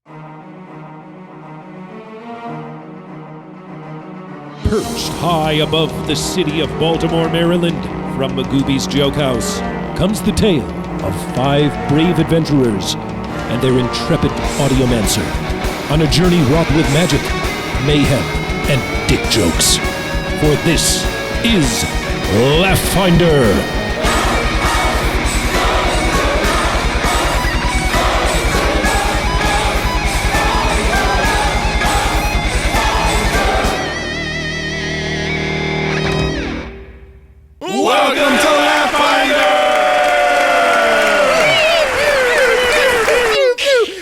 Perched high above the city of Baltimore, Maryland, from Magooby's Joke House, comes the tale of 5 brave adventurers and their intrepid audiomancer on a journey wrought with magic, mayhem, and dick jokes. For this is Laugh Finder. Welcome to Laugh Finder!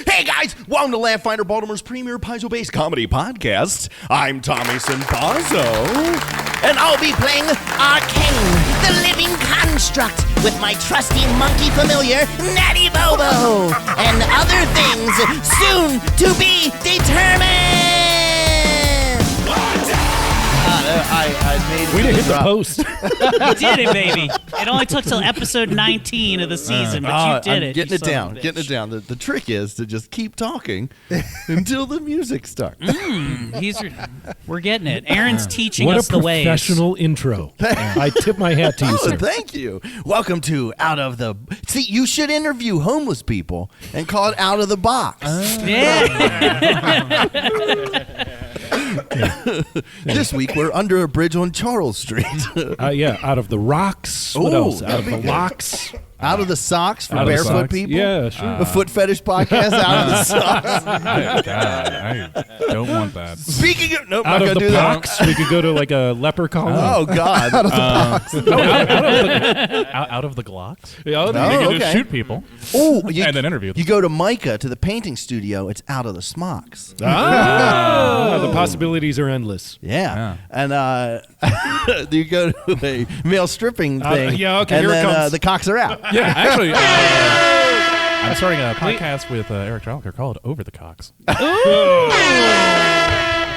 Hey guys, welcome to Laugh Finder, Baltimore's premier piezo-based comedy podcast. I'm Tommy Sanpazzo, and I'll be playing Arcane, the living construct, with my trusty monkey familiar, Natty Bobo, and other things soon to be determined. I made it. Way to hit the post. You did it, baby. It only took till episode 19 of the season, but you did it. Getting it down. The trick is to just keep talking until the music starts. We're getting it. Aaron's teaching what us the ways. What a professional intro. I tip my hat to you, sir. Thank you. Welcome to Out of the... See, you should interview homeless people and call it Out of the Box. Yeah. This week, we're under a bridge on Charles Street. Out of the rocks. What else? Out of the locks. Out of the socks for barefoot people. Yeah, sure. The Foot Fetish Podcast, Out of the Socks. God, I don't want that. Speaking of... Nope, Out not of the do box, we could go to like a leper colony. Oh, God. Out of the box. Out of the Glocks? Yeah, You can just shoot people and then interview them. You go to Micah, to the painting studio, it's Out of the Smocks. The possibilities are endless. Yeah. And you go to a male stripping thing. Okay, and here then, it comes. the cocks are out. Yeah, actually, I'm starting a podcast with Eric Tralker called Over the Cocks.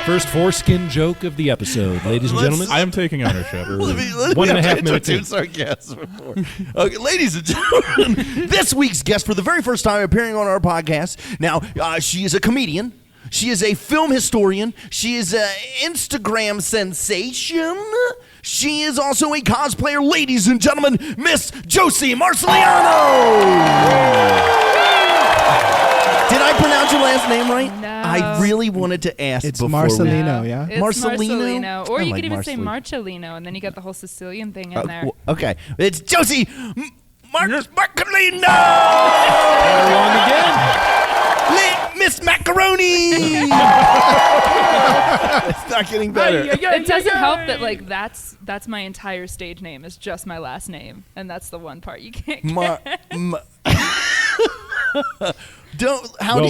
First foreskin joke of the episode, ladies and gentlemen. I am taking ownership. 1.5 minutes in. Sarcasm before. Okay, ladies and gentlemen, this week's guest for the very first time appearing on our podcast. Now, she is a comedian. She is a film historian. She is an Instagram sensation. She is also a cosplayer. Ladies and gentlemen, Miss Josie Marcellino. Did I pronounce your last name right? No. I really wanted to ask It's before. Marcellino, yeah? It's Marcellino? Or I you like could even say Marcellino. Marcellino, and then you got the whole Sicilian thing in there. Okay, it's Josie Marcellino. Wrong again. Miss Macaroni. It's not getting better. It doesn't help that that's my entire stage name is just my last name, and that's the one part you can't get. Well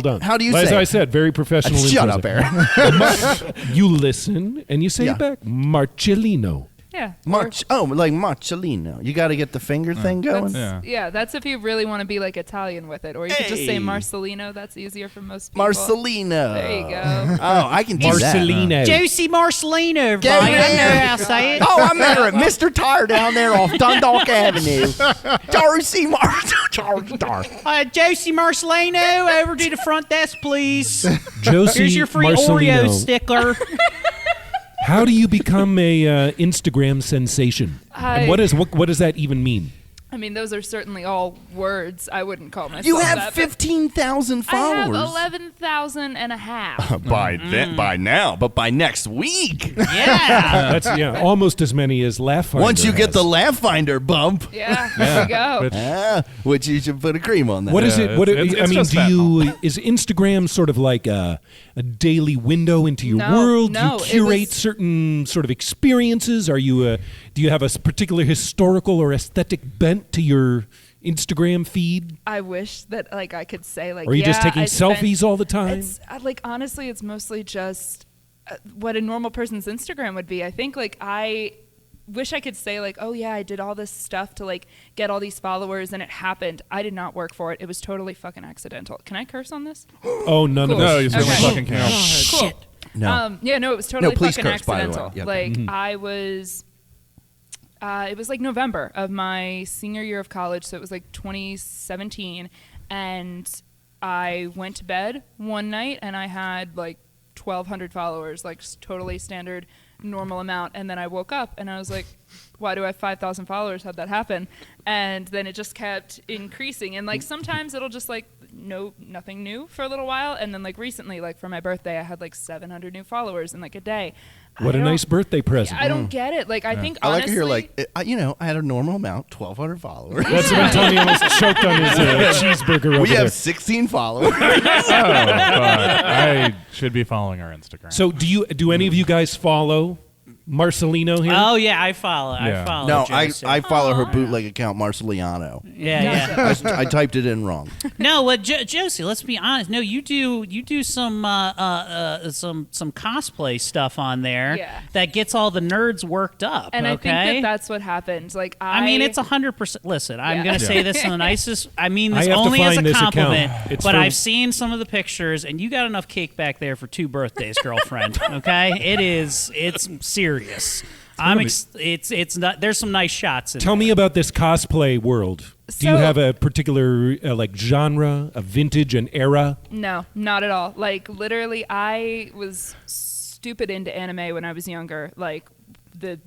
done. How do you As say? I said, very professional. Shut up, Aaron. You listen and you say it back. Marcellino. Yeah. Like Marcellino. You got to get the finger thing going. That's if you really want to be like Italian with it, or you could just say Marcellino. That's easier for most people. Marcellino. There you go. Oh, I can do Marcellino. that. Josie Marcellino, Brian. I know how to say it. Oh, I met her at Mr. Tire down there off Dundalk Avenue. Josie Josie Marcellino, over to the front desk, please. Josie Here's your free Marcellino. Oreo sticker. How do you become a Instagram sensation? And what does that even mean? I mean, those are certainly all words. I wouldn't call myself You have that, 15,000 followers. I have 11,000 and a half. By now, but by next week. Yeah. That's almost as many as Laugh Finder Once you get has. the Laugh Finder bump. Yeah, there you go. Which you should put a cream on that. What is it? It's Is Instagram sort of like a daily window into your world? No, you curate certain sort of experiences? Are you do you have a particular historical or aesthetic bent to your Instagram feed? I wish that I could say Or are you just taking selfies all the time? It's honestly, it's mostly just what a normal person's Instagram would be. I think I wish I could say oh yeah, I did all this stuff to get all these followers and it happened. I did not work for it. It was totally fucking accidental. Can I curse on this? Oh, none of us. No, you certainly fucking can't. Cool. No. No, it was totally please fucking curse, by the way. accidental. Yeah. I was it was November of my senior year of college, so it was 2017, and I went to bed one night and I had like 1,200 followers, like totally standard, normal amount. And then I woke up and I was like, why do I have 5,000 followers? How'd that happen? And then it just kept increasing. And like sometimes it'll just like nothing new for a little while. And then like recently, like for my birthday, I had like 700 new followers in like a day. What a nice birthday present. I don't get it. Like I think I like honestly, to hear like, I had a normal amount, 1,200 followers. That's what Antonio almost choked on his cheeseburger over We there. have 16 followers. I should be following our Instagram. So do any of you guys follow Marcellino here? Oh yeah, I follow. Yeah. I follow. No, Josie. I follow her bootleg account, Marcellino. Yeah. I typed it in wrong. No, what Josie? Let's be honest. No, you do some cosplay stuff on there that gets all the nerds worked up. And okay? I think that's what happened. Like I mean, it's 100%. Listen, I'm going to say this in the nicest. I mean this I have to only as find a this compliment. account. It's but from- I've seen some of the pictures, and you got enough cake back there for 2 birthdays, girlfriend. Okay, it's serious. It's not. There's some nice shots in Tell there. me about this cosplay world. Do you So- have a particular like genre, a vintage, an era? No, not at all. Like literally, I was stupid into anime when I was younger. Like the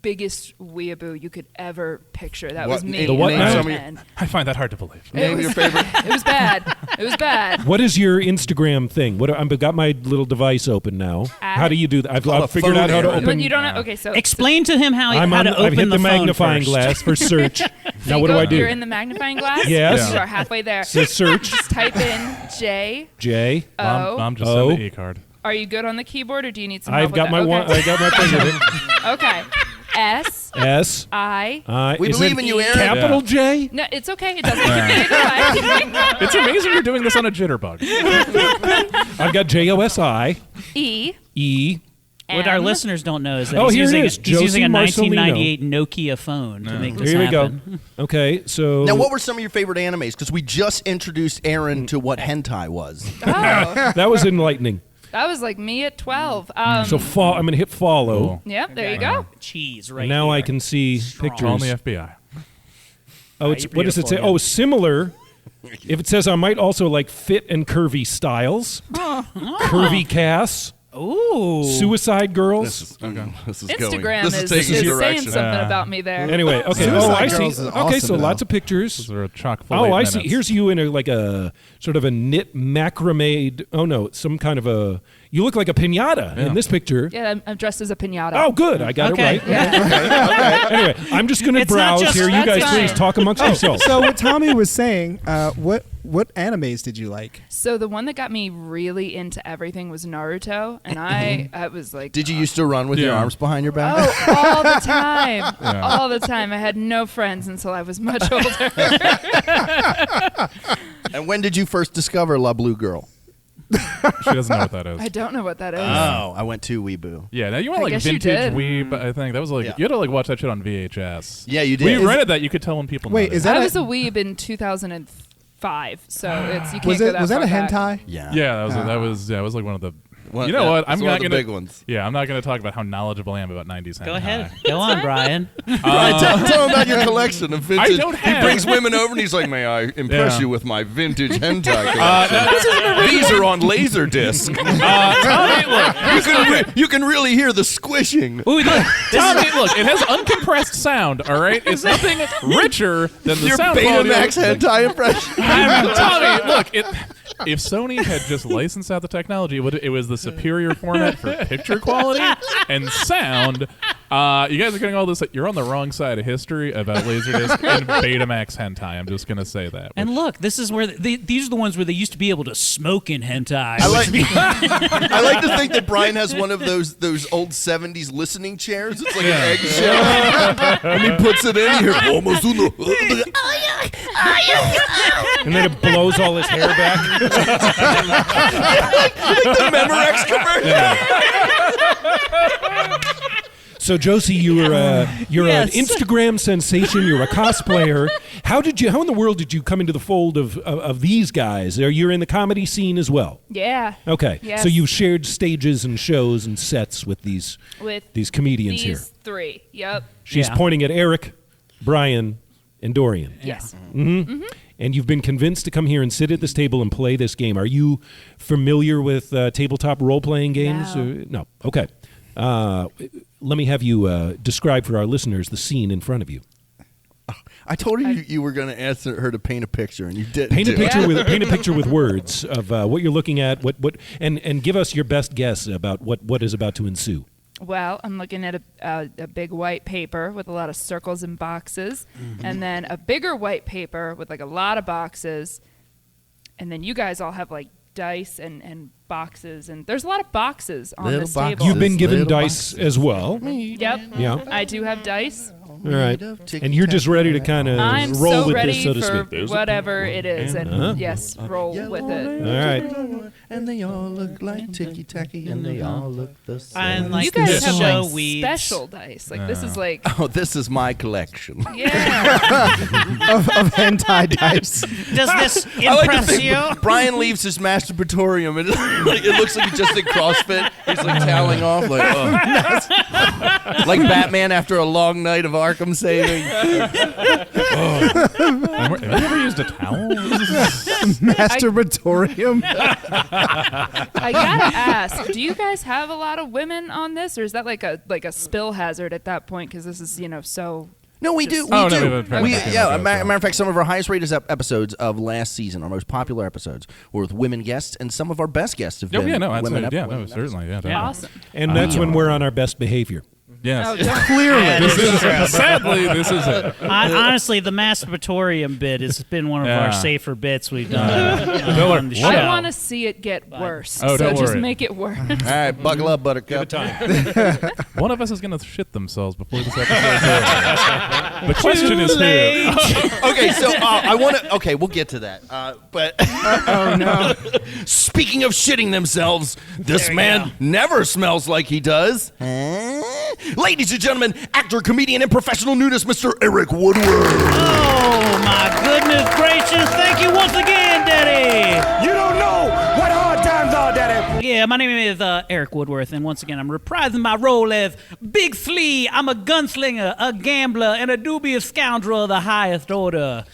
biggest weeaboo you could ever picture. That was me. The what as now? a kid. I find that hard to believe. Name your favorite. It was bad. It was bad. What is your Instagram thing? I've got my little device open now. How do you do that? I've figured out how to phone open. When you don't have, okay, so Explain to him how to I've open hit the phone magnifying first. glass for search. Now you what do go- I do? You're in the magnifying glass. Yes. You are halfway there. So search Just type in J J. O. Mom just Oh. sent the E-card. Are you good on the keyboard, or do you need some I've help got with my that? one. Okay. I got my finger. Okay. S S. I. We Is believe it in you, Aaron. Capital J. No, it's okay. It doesn't have to be either way. It's amazing you're doing this on a jitterbug. I've got JOSI E. E. What our M. listeners don't know is that Oh, he's here it using, is. he's Josie using a Marcellino. 1998 Nokia phone to make this Here we go. happen. Okay, so Now, what were some of your favorite animes? Because we just introduced Aaron to what hentai was. Oh, that was enlightening. that was like me at 12. So I'm going to hit follow. Cool. Yep, there you go. Cheese right And now here. I can see Strong. Call pictures. the FBI. Oh, it's, you're what does it say? beautiful, Oh, similar. If it says I might also like fit and curvy styles, curvy casts, Ooh. suicide girls. This is going. Instagram This is taking a saying direction. something about me there. Anyway, okay. Suicide I see. Girls is Okay, awesome, so though. lots of pictures. These are chock full. Oh, 8 I minutes. see. Here's you in a sort of a knit macrame. Oh no, some kind of a. You look like a pinata in this picture. Yeah, I'm dressed as a pinata. Oh, good. I got Okay. it right. Anyway, I'm just going to It's not browse just- here. You that's guys, fine. please talk amongst yourselves. So what Tommy was saying, what animes did you like? So the one that got me really into everything was Naruto, and I was like, Did you used to run with your Yeah. arms behind your back? oh, all the time, all the time. I had no friends until I was much older. And when did you first discover La Blue Girl? She doesn't know what that is. I don't know what that is. Oh, I went to Weeboo. Yeah, now you went I like guess you vintage did. Weeb. I think that was like Yeah. you had to like watch that shit on VHS. Yeah, you did. We Is- rented that. You could tell when people. Wait, met is it. that I a- was a weeb in 2005, so it's you can't Was go it that was that far a back. hentai? Yeah. Yeah, it was like one of the. One- you know yeah, what? it's I'm one not of the gonna. big ones. Yeah, I'm not gonna talk about how knowledgeable I am about 90s. Go hentai. ahead. Go on, Brian. Tell him about your collection of vintage. don't He have- brings women over and he's like, "May I impress Yeah. you with my vintage hentai collection? These are on Laserdisc. You can really hear the squishing." Ooh, look, Tommy, look, it has uncompressed sound. All right, it's nothing richer than the Your sound quality. Betamax hentai impression. Tommy, look, if Sony had just licensed out the technology, it was the superior format for picture quality and sound. You guys are getting all this. You're on the wrong side of history about Laserdisc and Betamax hentai. I'm just gonna say that. and look, this is where these are the ones where they used to be able to smoke in hentai. I like to think that Brian has one of those old 70s listening chairs. It's like an eggshell. And he puts it in here. And then it blows all his hair back. The Memorex commercial. So Josie, you're Yes. an Instagram sensation. You're a cosplayer. How in the world did you come into the fold of these guys? You're in the comedy scene as well. Yeah. Okay. Yes. So you've shared stages and shows and sets with these comedians here. These three. Yep. She's Yeah. pointing at Eric, Brian, and Dorian. Yes. and you've been convinced to come here and sit at this table and play this game. Are you familiar with tabletop role-playing games? No. Okay. Let me have you describe for our listeners the scene in front of you. I told her you were going to ask her to paint a picture, and you didn't. Paint a picture with words of what you're looking at. And give us your best guess about what is about to ensue. Well, I'm looking at a big white paper with a lot of circles and boxes, and then a bigger white paper with like a lot of boxes, and then you guys all have like dice and boxes, and there's a lot of boxes on this table. You've been given dice as well. Yep. Yeah. I do have dice. All right. And you're just ready to kind of roll with this, so to speak. I'm so ready for whatever it is, and yes, roll with it. All right. And they all look like ticky-tacky, and they all look the same. And like You guys have show like Weebs. special dice. Like this is like Oh, this is my collection. yeah. of hentai dice. Does this I like to impress think you? Brian leaves his masturbatorium, and it looks like he just did CrossFit. He's like toweling off, like, like Batman after a long night of Arkham saving. Have you ever used a towel? Masturbatorium. I gotta ask, do you guys have a lot of women on this, or is that like a spill hazard at that point? Because this is so. No, we do. Oh, We no, do. we have a We, fact check. yeah, Okay, matter of fact, some of our highest rated episodes of last season, our most popular episodes, were with women guests, and some women guests have been women. Certainly, yeah, definitely. Awesome. And that's when we're on our best behavior. Yes. Oh, don't- Clearly. Sadly, this is it. Honestly, the masturbatorium bit has been one of our safer bits we've done on the show. I don't want to see it get worse. Oh, so don't just worry. make it worse. All right, buckle up, Buttercup. One of us is going to shit themselves before this episode is over. The question is who? Okay, so I want to. Okay, we'll get to that. But Oh no. speaking of shitting themselves, this man never smells like he does. Ladies and gentlemen, actor, comedian, and professional nudist, Mr. Eric Woodward. Oh, my goodness gracious. Thank you once again, Daddy. You don't know what hard times are, Daddy. Yeah, my name is Eric Woodworth, and once again, I'm reprising my role as Big Flea. I'm a gunslinger, a gambler, and a dubious scoundrel of the highest order.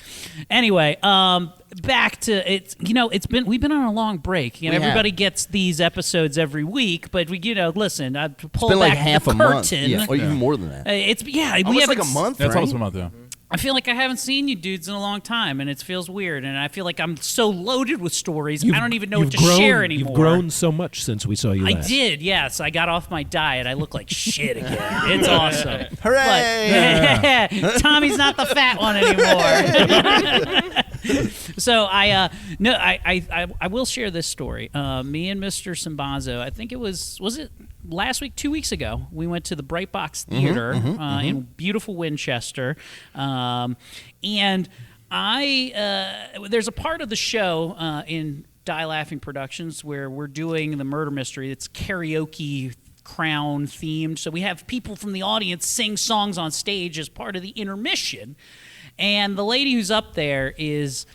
Anyway, back to it's. We've been on a long break. We have. Everybody gets these episodes every week, but we, listen. I pull It's been back like half the a curtain. month, yeah, or even more than that. We Almost haven't like a month, That's right? almost a month, yeah. I feel like I haven't seen you dudes in a long time, and it feels weird. And I feel like I'm so loaded with stories, I don't even know what to share anymore. You've grown so much since we saw you I last. did, yes. I got off my diet. I look like shit again. It's awesome. Hooray! But, Tommy's not the fat one anymore. So I will share this story. Me and Mr. Simbazo, I think it was it last week, 2 weeks ago, we went to the Bright Box Theater in beautiful Winchester. And there's a part of the show in Die Laughing Productions where we're doing the murder mystery. It's karaoke crown themed. So we have people from the audience sing songs on stage as part of the intermission. And the lady who's up there is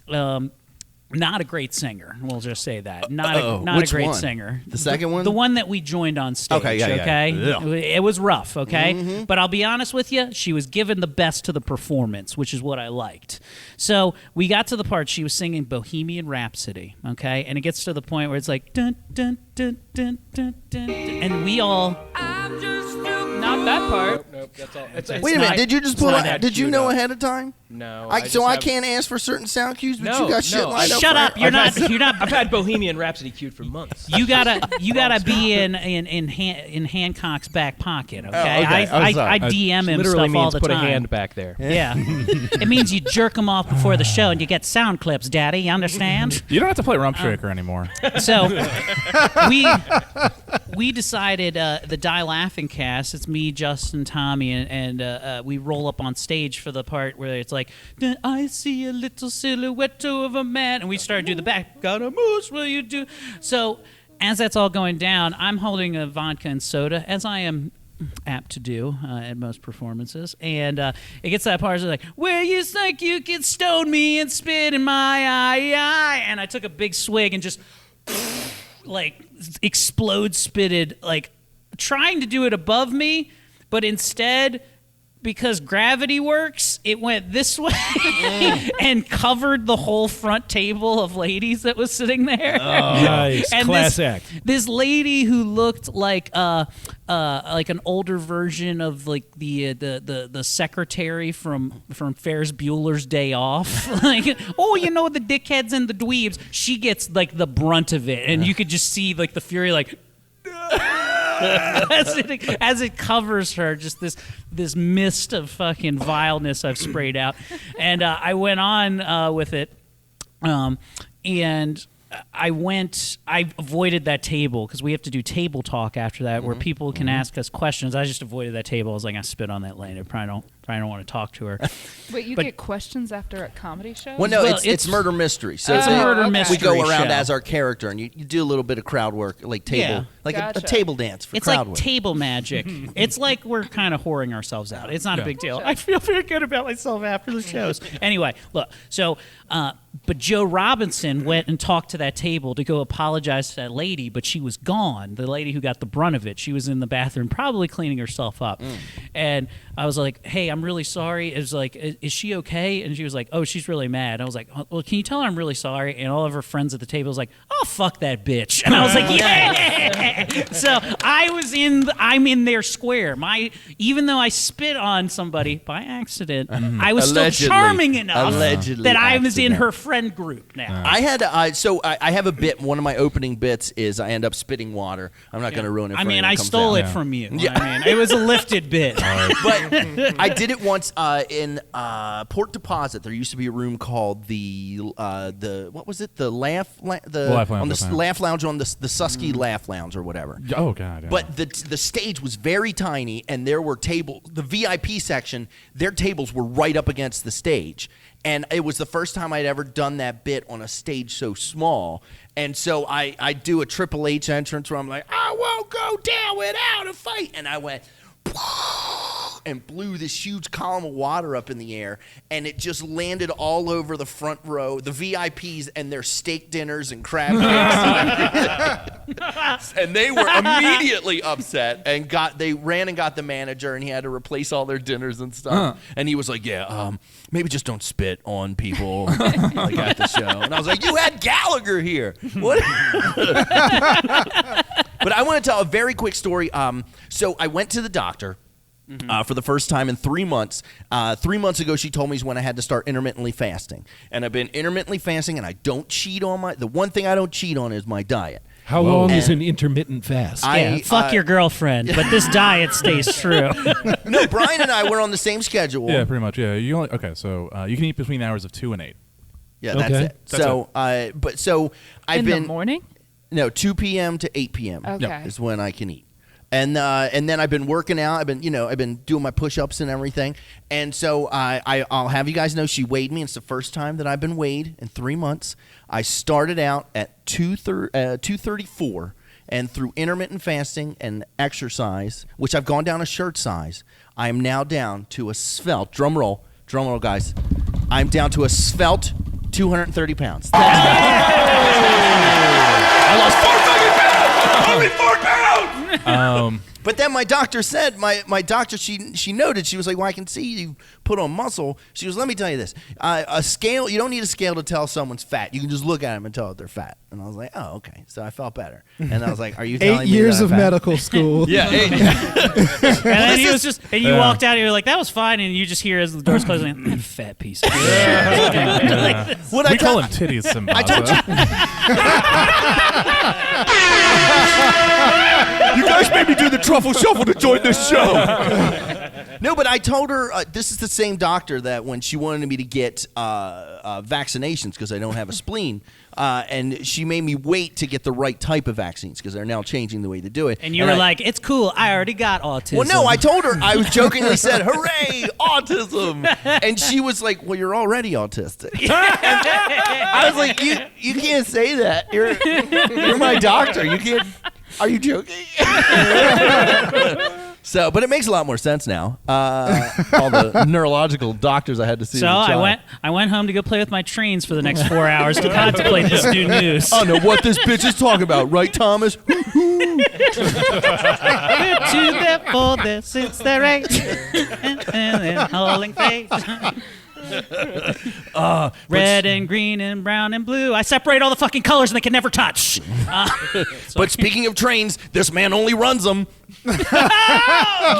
not a great singer. We'll just say that. Not Which a great one? singer. The second one? The one that we joined on stage. Okay, yeah. It was rough, okay? But I'll be honest with you, she was given the best to the performance, which is what I liked. So we got to the part she was singing Bohemian Rhapsody, okay? And it gets to the point where it's like dun dun dun dun dun dun, and we all Not that part. Nope, that's all. Wait a minute, did you just pull not out? Did you queued know up. ahead of time? No. I just have- can't ask for certain sound cues, but No, you got shit no, lined up. shut for up. it. You're not. I've had Bohemian Rhapsody queued for months. You gotta be in Hancock's back pocket, okay? okay. I'm sorry. I DM him Literally stuff all means the put time. a hand back there. Yeah, it means you jerk him off before the show and you get sound clips, Daddy. You understand? You don't have to play Rump Shaker anymore. So we decided the Die Laughing cast. It's me, Justin, Tommy, and we roll up on stage for the part where it's like, I see a little silhouette of a man, and we start to do the back. Got a moose, will you do? So as that's all going down, I'm holding a vodka and soda, as I am apt to do at most performances, and it gets to that part where it's like, where you think you can stone me and spit in my eye, and I took a big swig and just like spitted, like trying to do it above me, but instead because gravity works, it went this way and covered the whole front table of ladies that was sitting there. Oh, nice. And Class act. This lady who looked like an older version of like the secretary from Ferris Bueller's Day Off. Like, oh, you know, the dickheads and the dweebs. She gets like the brunt of it, and you could just see like the fury, like as it covers her, just this mist of fucking vileness I've sprayed out, and I went on with it, and I avoided that table because we have to do table talk after that where people can ask us questions. I just avoided that table. I was like, I spit on that lady. I probably don't want to talk to her. Wait, you get questions after a comedy show? Well, no, it's murder mystery. So it's a murder mystery. We go around show. as our character, and you do a little bit of crowd work, like table, like a table dance for it's crowd like work. table magic. It's like we're kind of whoring ourselves out. It's not a big deal. I feel very good about myself after the shows. Anyway, look, so but Joe Robinson went and talked to that table to go apologize to that lady, but she was gone. The lady who got the brunt of it. She was in the bathroom probably cleaning herself up. And I was like, hey, I'm really sorry. It was like, is she okay? And she was like, oh, she's really mad. I was like, well, can you tell her I'm really sorry? And all of her friends at the table was like, oh, fuck that bitch. And I was like, yeah. So I'm in their square. Even though I spit on somebody by accident, I was still charming enough that I was in her friend group now. I had I have a bit. One of my opening bits is I end up spitting water. I'm not going to ruin it. For I mean, anyone I who comes stole out. it from you. Yeah. I mean, it was a lifted bit. But I did it once in Port Deposit. There used to be a room called the what was it? The Laugh Lounge on the Laugh Lounge on the Susky Laugh Lounge or whatever. Oh God! Yeah. But the stage was very tiny, and there were tables. The VIP section, their tables were right up against the stage. And it was the first time I'd ever done that bit on a stage so small. And so I do a Triple H entrance where I'm like, I won't go down without a fight. And I went, and blew this huge column of water up in the air, and it just landed all over the front row, the VIPs and their steak dinners and crab cakes. And they were immediately upset and they ran and got the manager, and he had to replace all their dinners and stuff. And he was like, maybe just don't spit on people like at the show. And I was like, you had Gallagher here. What? But I want to tell a very quick story. So I went to the doctor for the first time in 3 months. 3 months ago, she told me is when I had to start intermittently fasting. And I've been intermittently fasting, and I don't cheat on the one thing I don't cheat on is my diet. How long is an intermittent fast? Fuck your girlfriend, but this diet stays true. No, Brian and I were on the same schedule. Yeah, pretty much. Yeah, so you can eat between the hours of 2 and 8. Yeah, that's it. I've been in the morning. No, 2 p.m. to 8 p.m. Okay. is when I can eat. And then I've been working out. I've been doing my push-ups and everything. And so I'll have you guys know she weighed me. It's the first time that I've been weighed in 3 months. I started out at 234, and through intermittent fasting and exercise, which I've gone down a shirt size, I am now down to a svelte. Drum roll, guys. I'm down to a svelte 230 pounds. I lost 4 fucking pounds. Only 4 pounds. But then my doctor said, my doctor, she noted, she was like, well, I can see you put on muscle. She was, let me tell you this. A scale, you don't need a scale to tell someone's fat. You can just look at them and tell that they're fat. And I was like, oh, okay. So I felt better. And I was like, are you telling me 8 years that of I'm fat? medical school. Yeah. And then he was just, and you walked out, and you were like, that was fine. And you just hear as the door's closing, that fat piece of shit. We call him titties, Simbaza. You guys made me do the truffle shuffle to join this show. No, but I told her, this is the same doctor that when she wanted me to get vaccinations because I don't have a spleen, and she made me wait to get the right type of vaccines because they're now changing the way to do it. And you were like, it's cool. I already got autism. Well, no, I told her. I was jokingly said, hooray, autism. And she was like, well, you're already autistic. I was like, you can't say that. You're my doctor. You can't. Are you joking? So, but it makes a lot more sense now. All the neurological doctors I had to see. So as a child. I went home to go play with my trains for the next 4 hours to contemplate this new news. I don't know what this bitch is talking about, right, Thomas? To therefore there sits the right and holding face. Red and green and brown and blue. I separate all the fucking colors and they can never touch. But speaking of trains, this man only runs them.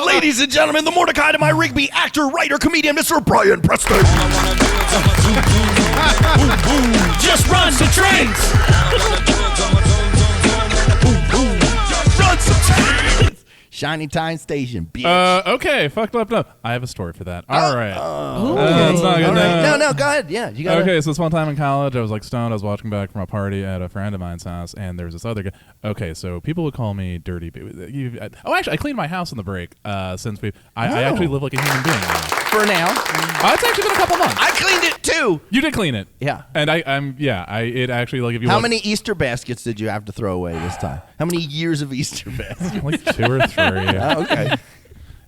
Ladies and gentlemen, the Mordecai to my Rigby, actor, writer, comedian, Mr. Brian Preston. Just run the trains. Run some trains. Shiny Time Station, bitch. Okay, fucked up. No, I have a story for that. All right. It's not good. All right. No, go ahead. Yeah, you got Okay, so this one time in college, I was like stoned. I was watching back from a party at a friend of mine's house, and there was this other guy. Okay, so people would call me Dirty B. Actually, I cleaned my house in the break since I actually live like a human being now. For now. It's actually been a couple months. I cleaned it too. You did clean it. Yeah. And it actually, like, if you How look, many Easter baskets did you have to throw away this time? How many years of Easter baskets? like 2 or 3. Oh, okay.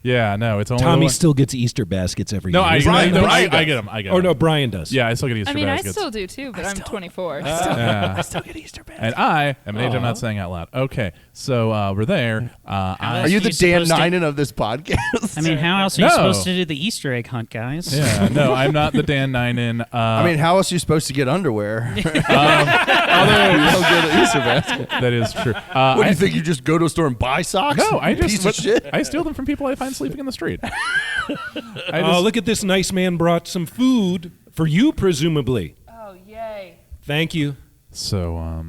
Yeah, no, it's only Tommy still gets Easter baskets every No, year. I Brian get does. them. I get Oh, them. no, Brian does. Yeah, I still get Easter I mean, baskets. I still do too, but I'm 24. Yeah. I still get Easter baskets. And I am an age I'm not saying out loud. Okay, so we're there. Are you the Dan Ninen of this podcast? I mean, how else are you No. supposed to do the Easter egg hunt, guys? Yeah, no, I'm not the Dan Ninen. I mean, how else are you supposed to get underwear? Although you don't get an Easter basket. that is true. What do you think? You just go to a store and buy socks? No, I just piece of shit. I steal them from people I find sleeping in the street. Oh, look at this nice man brought some food for you, presumably. Oh, yay. Thank you. So,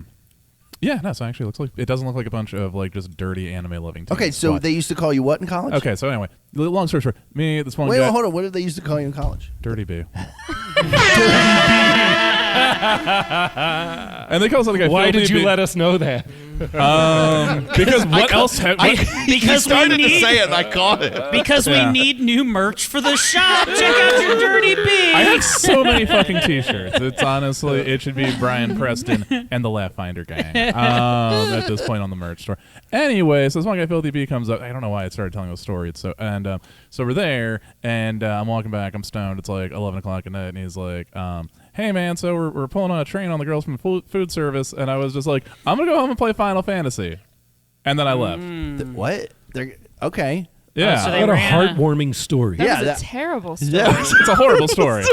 yeah, no, so actually it looks like it doesn't look like a bunch of like just dirty anime loving teens. Okay, so but- they used to call you what in college? Okay, so anyway, long story short, me, this one Wait, guy, hold on. What did they used to call you in college? Dirty B. And they call us like a Why filthy did you B. let us know that? Because what else? Because started we need, to say it, and I caught it. because Yeah. we need new merch for the shop. Check out your Dirty Bee. I have so many fucking t-shirts. It's honestly, it should be Brian Preston and the Laugh Finder gang at this point on the merch store. Anyway, so this one guy, Filthy B, comes up. I don't know why I started telling this story. So we're there, and I'm walking back. I'm stoned. It's like 11 o'clock at night, and he's like, hey, man, so we're pulling on a train on the girls from food service, and I was just like, I'm going to go home and play Final Fantasy. And then I left. What? They're okay. Yeah. so they What a ran heartwarming story. That Yeah, was that- a terrible story. Yeah. It's a horrible story.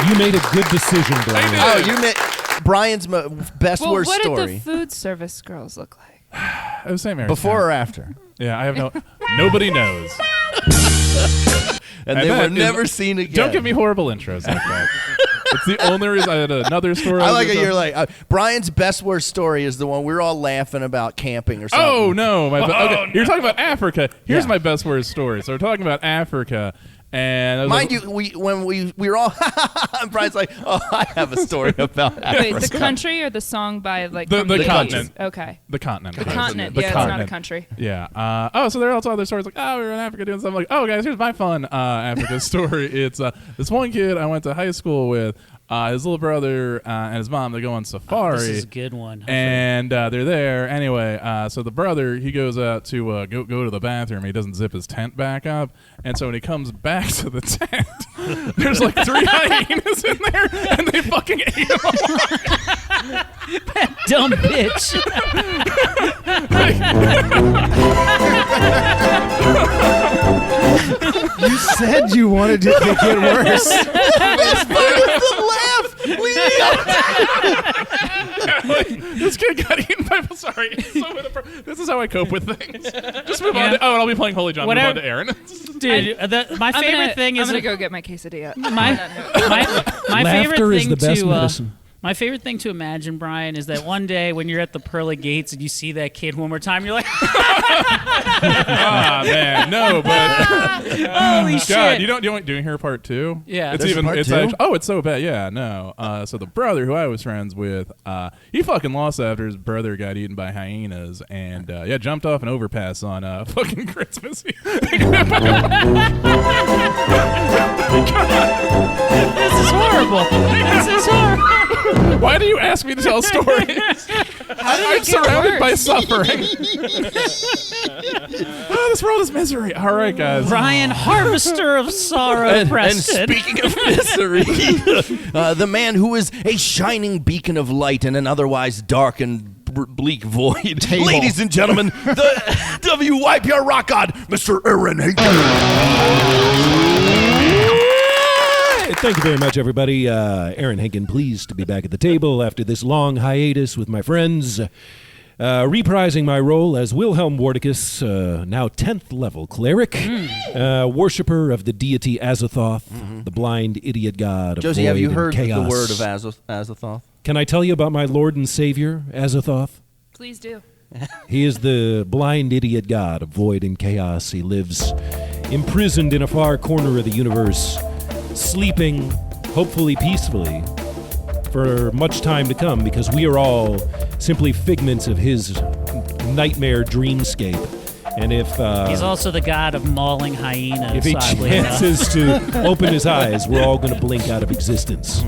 You made a good decision, Brian. Oh, you meant Brian's best Well, worst what story. did the food service girls look like? It was St. Mary's. Before or after? Yeah, I have nobody knows. And And they were that is- never seen again. Don't give me horrible intros like that. It's the only reason. I had another story. I like it. You're like, Brian's best worst story is the one we're all laughing about camping or something. Oh no! Okay, you're talking about Africa. Here's Yeah. my best worst story. So we're talking about Africa, and I was Mind like, you, when we were all, Brian's like, oh, I have a story about Wait, Africa. the country or the song by like The from the continent. 80s? Okay. the continent. The continent. The Yeah, it's not a continent. country. Yeah. So there are also other stories like, we were in Africa doing something. Like, guys, here's my fun Africa story. It's this one kid I went to high school with. His little brother and his mom, they go on safari. This is a good one. And they're there anyway. So the brother, he goes out to go to the bathroom. He doesn't zip his tent back up, and so when he comes back to the tent, there's like 3 hyenas in there, and they fucking ate him alive. Dumb bitch. You said you wanted it to get worse. Best part is the laugh. This kid got eaten by. Sorry, it's so this is how I cope with things. Just move on. And I'll be playing Holy John. Move on to Aaron. Dude, my favorite thing is I'm gonna go get my quesadilla. my favorite Laughter thing is the best to medicine. my favorite thing to imagine, Brian, is that one day when you're at the pearly gates and you see that kid one more time, you're like, Ah man, no, but holy God, shit. you don't doing her part 2? Yeah. it's There's a even part it's 2? actually, it's so bad. Yeah, no. So the brother who I was friends with, he fucking lost after his brother got eaten by hyenas, and jumped off an overpass on fucking Christmas Eve. This is horrible. This is horrible. Why do you ask me to tell stories? I'm surrounded by suffering. Oh, this world is misery. All right, guys. Ryan, harvester of sorrow, And Preston. speaking of misery, the man who is a shining beacon of light in an otherwise dark and bleak void. Ladies and gentlemen, the WYPR rock god, Mr. Aaron Thank you very much, everybody. Aaron Henkin, pleased to be back at the table after this long hiatus with my friends. Reprising my role as Wilhelm Wardicus, now 10th level cleric, worshipper of the deity Azathoth, the blind idiot god of Josie, void have you and heard chaos. the word of Azathoth? Can I tell you about my Lord and Savior, Azathoth? Please do. He is the blind idiot god of void and chaos. He lives imprisoned in a far corner of the universe, sleeping, hopefully peacefully, for much time to come, because we are all simply figments of his nightmare dreamscape. And if He's also the god of mauling hyenas. if he oddly enough. chances to open his eyes, we're all going to blink out of existence.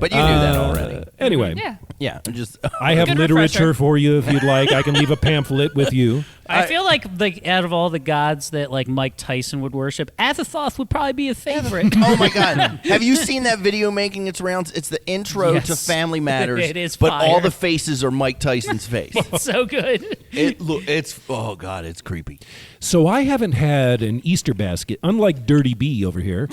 But you knew that already. Anyway, Yeah. Yeah, just I have Good literature refresher. for you if you'd like. I can leave a pamphlet with you. I feel like out of all the gods that like Mike Tyson would worship, Azathoth would probably be a favorite. oh my God! Have you seen that video making its rounds? It's the intro Yes. to Family Matters. It is but fire. all the faces are Mike Tyson's face. So good. It's oh God, it's creepy. So I haven't had an Easter basket, unlike Dirty B over here.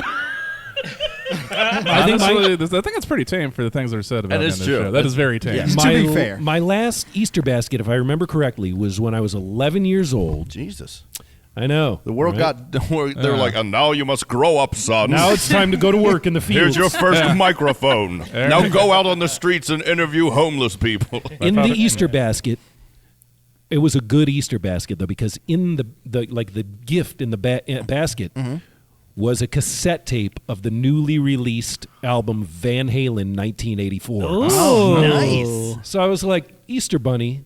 I think it's pretty tame for the things that are said about That him is in this true. show. That is very tame. Yes. To be fair. My last Easter basket, if I remember correctly, was when I was 11 years old. Jesus, I know. the world right? they're like, and now you must grow up, son. Now it's time to go to work in the fields. Here's your first microphone. Now go out on the streets and interview homeless people. In the Easter basket, it was a good Easter basket though, because in the gift in the basket was a cassette tape of the newly released album Van Halen 1984. Oh, nice. So I was like, Easter Bunny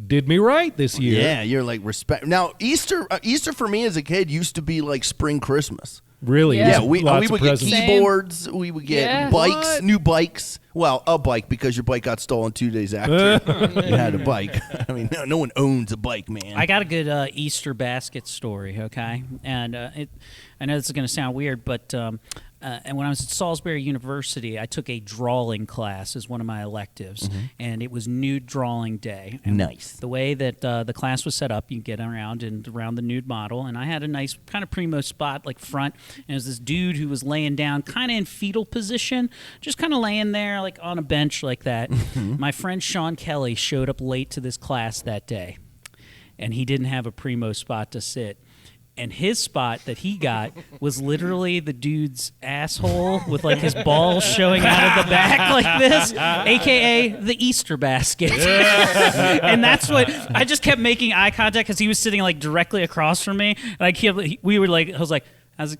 did me right this year. Yeah, you're like respect. Now Easter for me as a kid used to be like spring Christmas. Really? Yeah. Yeah, we Lots would of get presents. keyboards. We would get Yeah. bikes, new bikes. Well, a bike because your bike got stolen 2 days after you had a bike. I mean, no one owns a bike, man. I got a good Easter basket story, okay? And I know this is going to sound weird, but and when I was at Salisbury University, I took a drawing class as one of my electives, and it was nude drawing day. And Nice. The way that the class was set up, you get around the nude model, and I had a nice kind of primo spot, like front, and there was this dude who was laying down kind of in fetal position, just kind of laying there like on a bench like that. My friend Sean Kelly showed up late to this class that day, and he didn't have a primo spot to sit. And his spot that he got was literally the dude's asshole with like his balls showing out of the back like this, aka the Easter basket. And that's what I just kept making eye contact because he was sitting like directly across from me, and I was like,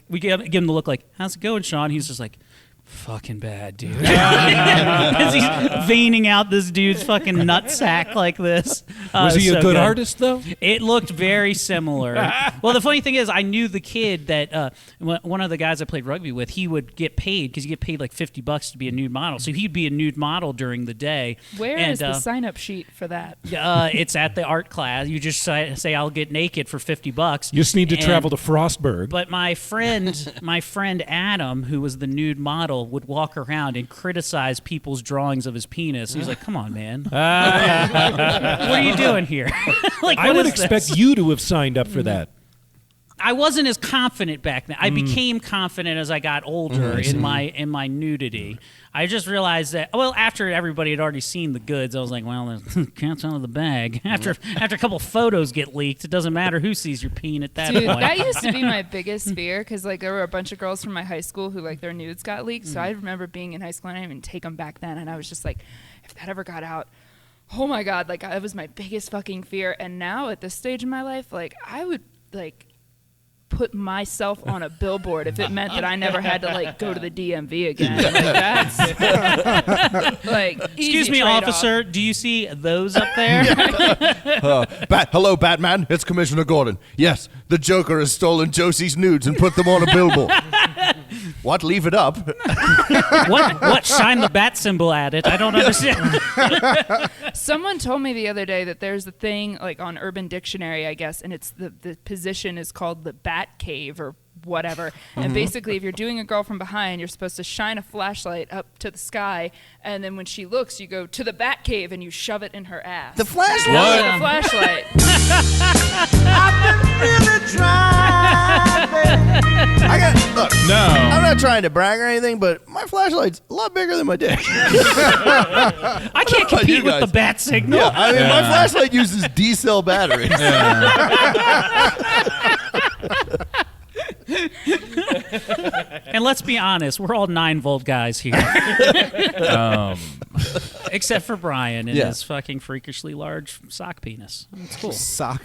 we give him the look like, how's it going, Sean? He's just like, fucking bad, dude. Because he's veining out this dude's fucking nutsack like this. Was he a so good artist, though? It looked very similar. Well, the funny thing is, I knew the kid that one of the guys I played rugby with, he would get paid because you get paid like $50 to be a nude model. So he'd be a nude model during the day. Where and, is the sign-up sheet for that? It's at the art class. You just say I'll get naked for $50. You just need to And- travel to Frostburg. But my friend Adam, who was the nude model, would walk around and criticize people's drawings of his penis. He's like, "Come on, man, what are you doing here?" Like, I what would is expect this? you to have signed up for that. I wasn't as confident back then. I became confident as I got older in my nudity. I just realized that, well, after everybody had already seen the goods, I was like, well, there's cat's out of the bag. After a couple photos get leaked, it doesn't matter who sees your peen at that Dude, point. that used to be my biggest fear because like there were a bunch of girls from my high school who like their nudes got leaked. So I remember being in high school and I didn't even take them back then, and I was just like, if that ever got out, oh my God, like that was my biggest fucking fear. And now at this stage in my life, like I would like put myself on a billboard if it meant that I never had to like go to the DMV again. Like, that's like Excuse easy me, trade-off. officer. Do you see those up there? Hello, Batman. It's Commissioner Gordon. Yes, the Joker has stolen Josie's nudes and put them on a billboard. What? Leave it up? What? Shine the bat symbol at it. I don't understand. Someone told me the other day that there's a thing like on Urban Dictionary, I guess, and it's the position is called the bat cave or whatever. And basically, if you're doing a girl from behind, you're supposed to shine a flashlight up to the sky, and then when she looks, you go to the bat cave and you shove it in her ass. The flashlight? Yeah, the flashlight. Look, No. I'm not trying to brag or anything, but my flashlight's a lot bigger than my dick. I can't about you compete with the guys? bat signal. Yeah, I mean, my flashlight uses D-cell batteries. And let's be honest, we're all 9-volt guys here. Except for Brian and his fucking freakishly large sock penis. It's cool. Sock.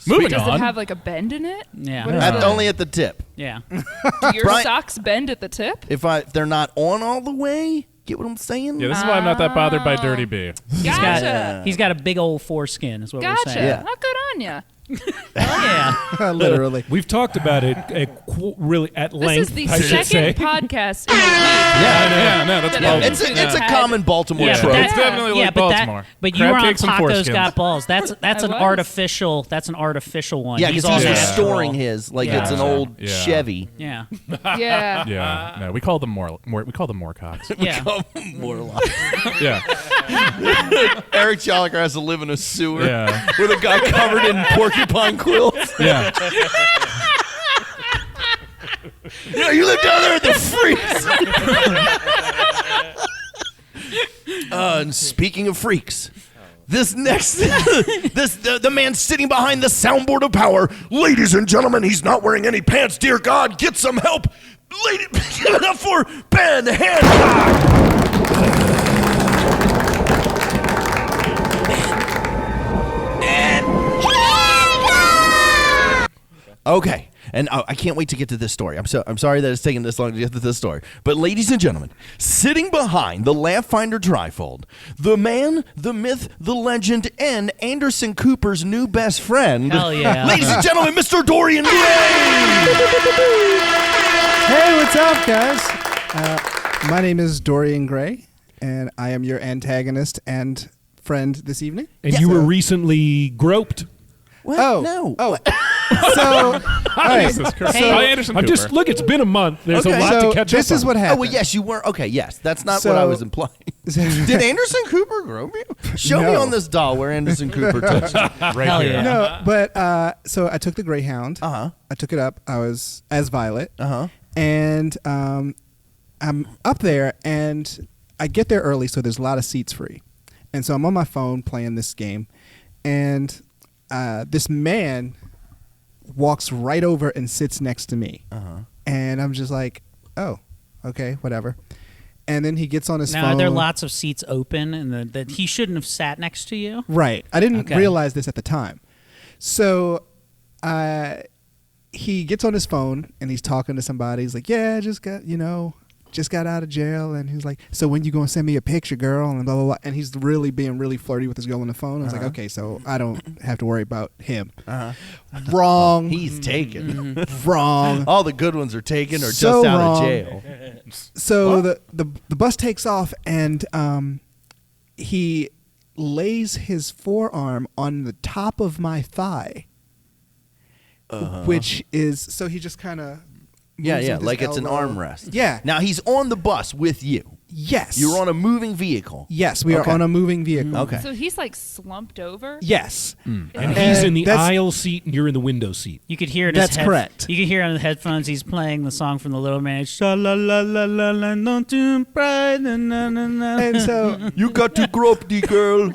Moving Does on. it have like a bend in it? Yeah. What is At, the- only at the tip. Yeah. Do your Brian- socks bend at the tip? If they're not on all the way, get what I'm saying? Yeah, this is why I'm not that bothered by Dirty B. Gotcha. He's got a big old foreskin, is what we're Gotcha. saying. Yeah. Oh, good on ya. Yeah. Literally. We've talked about it really at This length. is the I should say. second podcast in a week. Yeah, no, that's That Baltimore. It's a common Baltimore Yeah, trope. but It's definitely like but Baltimore. but you Crab were on cakes and Taco's foreskins. Got Balls. That's I an was. artificial. That's an artificial one. Yeah, because he's all restoring natural. his like Yeah. it's an old Yeah. Chevy. Yeah. Yeah. Yeah, no, we call them more cocks. Yeah. More like. Yeah, Eric Jolliker has to live in a sewer yeah, with a guy covered in porcupine quills. yeah. You know, you live down there at the freaks. And speaking of freaks, this next, the man sitting behind the soundboard of power, ladies and gentlemen, he's not wearing any pants. Dear God, get some help. Lady, give it up for Ben Hancock. Okay, and I can't wait to get to this story. I'm sorry that it's taken this long to get to this story. But ladies and gentlemen, sitting behind the Laugh Finder trifold, the man, the myth, the legend, and Anderson Cooper's new best friend. Hell yeah. Ladies and gentlemen, Mr. Dorian Gray. Hey, what's up, guys? My name is Dorian Gray, and I am your antagonist and friend this evening. And you were recently groped. What? Oh, No. oh. So, all right. Jesus Christ. Hey. By Anderson I'm Cooper. just look. It's been a month. There's Okay. a lot So to catch this up is on. what Oh, happened. well, yes, you were. Okay, yes. That's not So- what I was implying. Did Anderson Cooper grope you? Show me No. on this doll where Anderson Cooper touched you. right Hell here. yeah. No, but so I took the Greyhound. Uh-huh. I took it up. I was as Violet. Uh-huh. And I'm up there, and I get there early, so there's a lot of seats free. And so I'm on my phone playing this game, and this man walks right over and sits next to me. And I'm just like, oh, okay, whatever. And then he gets on his Now, phone. are there lots of seats open and that he shouldn't have sat next to you? Right. I didn't Okay. realize this at the time. So he gets on his phone and he's talking to somebody. He's like, yeah, just got out of jail. And he's like, so when you going to send me a picture, girl? And blah, blah, blah. And he's really being really flirty with this girl on the phone. I was like, okay, so I don't have to worry about him. Wrong. He's taken. Wrong. All the good ones are taken or So just out wrong. of jail. So the bus takes off, and he lays his forearm on the top of my thigh, which is so he just kind of Yeah, like it's an armrest. Yeah. Now he's on the bus with you. Yes. You're on a moving vehicle. Yes, we are Okay. on a moving vehicle. Okay. So he's like slumped over. Yes. And he's in the that's- aisle seat, and you're in the window seat. You could hear it. That's correct. You could hear on the headphones. He's playing the song from the Little Man. Sha la la la la la, don't you cry, na na na na. And so, You got to grope the girl.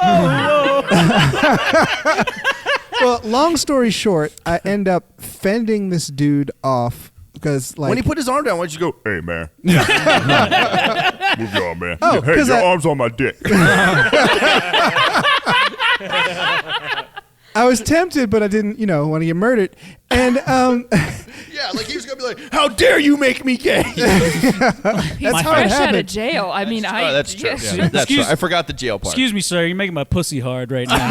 well, long story short, I end up fending this dude off because, like, When he put his arm down, why don't you go, hey, man. Move your arm, man. Oh, hey, 'cause your I- arm's on my dick. I was tempted, but I didn't, want to get murdered. And Yeah, like he was going to be like, how dare you make me gay? He's That's how it fresh out of happened. jail. I mean, Oh, that's true. yeah, Yeah, sure. that's true. I forgot the jail part. Excuse me, sir. You're making my pussy hard right now.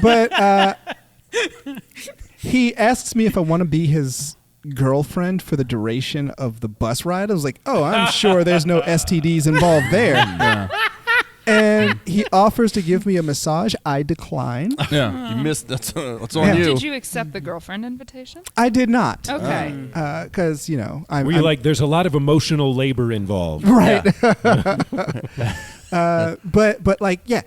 but he asks me if I want to be his girlfriend for the duration of the bus ride. I was like, oh, I'm sure there's no STDs involved there. Yeah. And he offers to give me a massage. I decline. Yeah. You missed. That's on Yeah. you. Did you accept the girlfriend invitation? I did not. Okay. Because, I'm... Were you like, there's a lot of emotional labor involved? Right. But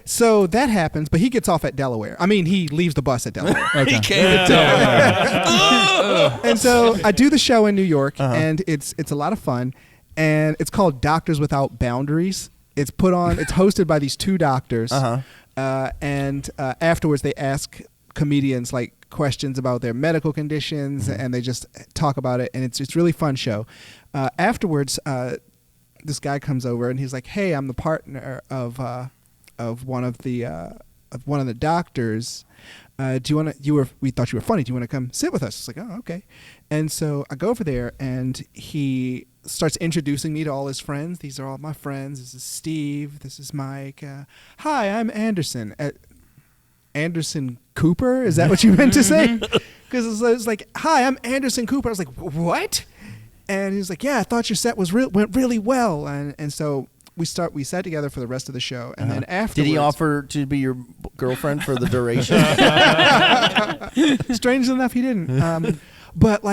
so that happens, but he gets off at Delaware. I mean, he leaves the bus at Delaware. He came to tell. And so I do the show in New York, and it's a lot of fun, and it's called Doctors Without Boundaries. It's hosted by these two doctors, and afterwards they ask comedians like questions about their medical conditions, and they just talk about it, and it's a really fun show. Afterwards, this guy comes over and he's like, "Hey, I'm the partner of one of the doctors. Do you want to? We thought you were funny. Do you want to come sit with us?" It's like, "Oh, okay." And so I go over there, and he starts introducing me to all his friends. These are all my friends. This is Steve. This is Mike. Hi, I'm Anderson. Anderson Cooper? Is that what you meant to say? Because it's like, "Hi, I'm Anderson Cooper." I was like, "What?" And he was like, "Yeah, I thought your set went really well." And so we sat together for the rest of the show, and then afterwards, Did he offer to be your girlfriend for the duration? Strangely enough, he didn't. But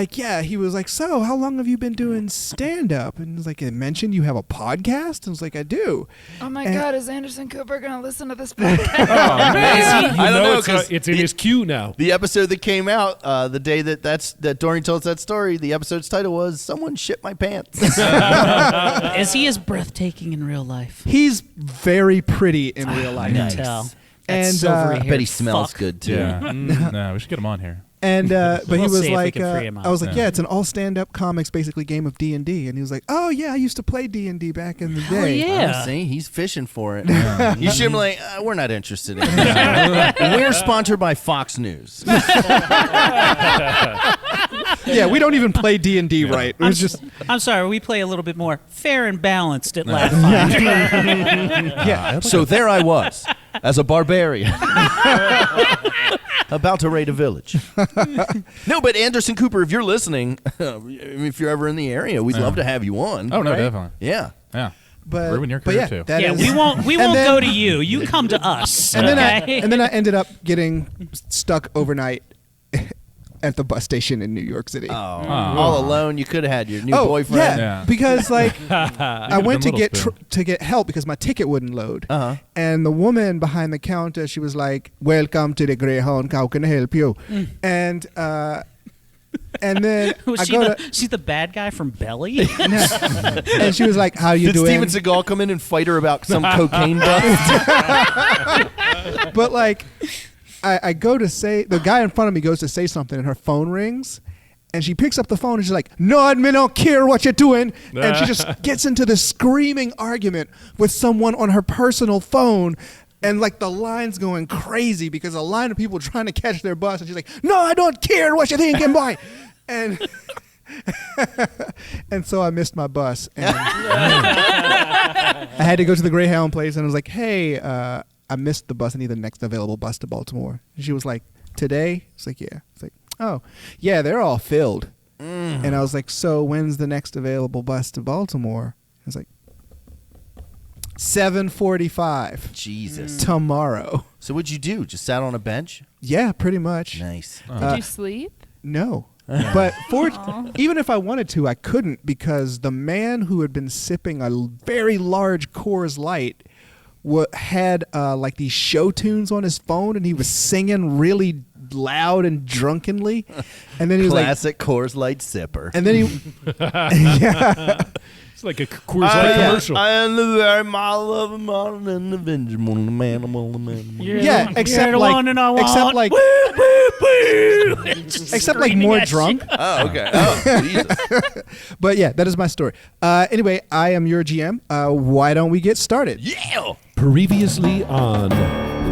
he was like, "So, how long have you been doing stand-up?" And he's like, "I mentioned you have a podcast." And I was like, "I do." Oh my And- God, is Anderson Cooper going to listen to this podcast? I don't know, 'cause it's in his queue now. The episode that came out the day that Doreen told us that story, the episode's title was "Someone Shit My Pants." Is he as breathtaking in real life? He's very pretty in real life. I can Nice. tell. And, That silvery I I bet he smells fuck. good too. Yeah. No, we should get him on here. And but he We'll was see if we like, can free him I up. was like, Yeah. "Yeah, it's an all stand-up comics, basically game of D&D." And he was like, "Oh yeah, I used to play D&D back in the day." yeah. Oh, see, he's fishing for it. You should be like, "We're not interested in it." We're sponsored by Fox News. Yeah, we don't even play D&D right. It was just I'm sorry, we play a little bit more fair and balanced at Laugh-Finder. yeah. So there I was, as a barbarian, about to raid a village. No, but Anderson Cooper, if you're listening, if you're ever in the area, we'd love to have you on. Oh no, Right? definitely. Yeah. Yeah. But Ruin your but career, yeah, too. that Yeah, is- we won't And then- go to you. You come to us. And then okay? I ended up getting stuck overnight at the bus station in New York City. All alone, you could have had your new Oh, boyfriend. Yeah. because I went to been get little to get help because my ticket wouldn't load. Uh-huh. And the woman behind the counter, she was like, "Welcome to the Greyhound. How can I help you?" And then Was I she go she's the bad guy from Belly? and she was like, "How you Did doing?" Steven Seagal come in and fight her about some cocaine bust? But like, I go to say, the guy in front of me goes to say something, and her phone rings, and she picks up the phone and she's like, "No, I don't care what you're doing," and she just gets into this screaming argument with someone on her personal phone. And like the line's going crazy because a line of people trying to catch their bus, and she's like, "No, I don't care what you're thinking, boy," and and so I missed my bus, and I had to go to the Greyhound place, and I was like, "Hey, I missed the bus. I need the next available bus to Baltimore." And she was like, "Today?" It's like, "Yeah." It's like, "Oh, yeah, they're all filled." And I was like, "So when's the next available bus to Baltimore?" I was like, 7:45 Jesus. tomorrow. So what'd you do? Just sat on a bench? Yeah, pretty much. Nice. Did you sleep? No. But even if I wanted to, I couldn't, because the man who had been sipping a very large Coors Light had like these show tunes on his phone, and he was singing really loud and drunkenly. And then he was Classic Coors Light sipper. and then he, yeah. It's like a Coors Light commercial. I am the very model of a model and Avenger. Yeah, except like, except like more drunk. Oh, okay. Oh, Jesus. But yeah, that is my story. Anyway, I am your GM. Why don't we get started? Yeah. Previously on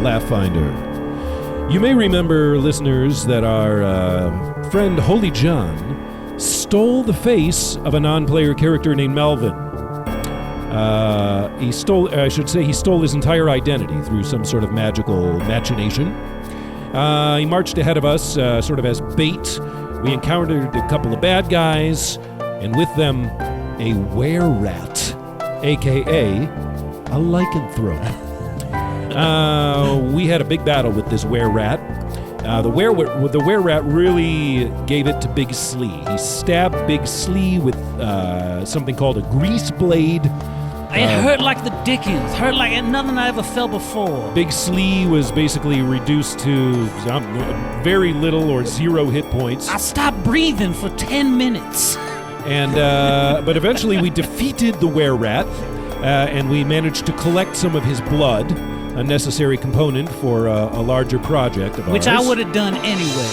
Laugh-Finder. You may remember, listeners, that our friend Holy John stole the face of a non-player character named Melvin. He stole his entire identity through some sort of magical machination. He marched ahead of us sort of as bait we encountered a couple of bad guys, and with them, a were-rat, a.k.a. a lycanthrope. We had a big battle with this were-rat. The were-rat really gave it to Big Slee. He stabbed Big Slee with something called a grease blade. It hurt like the dickens. Hurt like nothing I ever felt before. Big Slee was basically reduced to very little or 0 hit points. I stopped breathing for 10 minutes. And but eventually we defeated the were-rat, and we managed to collect some of his blood, a necessary component for a larger project of Which ours. I would have done anyway.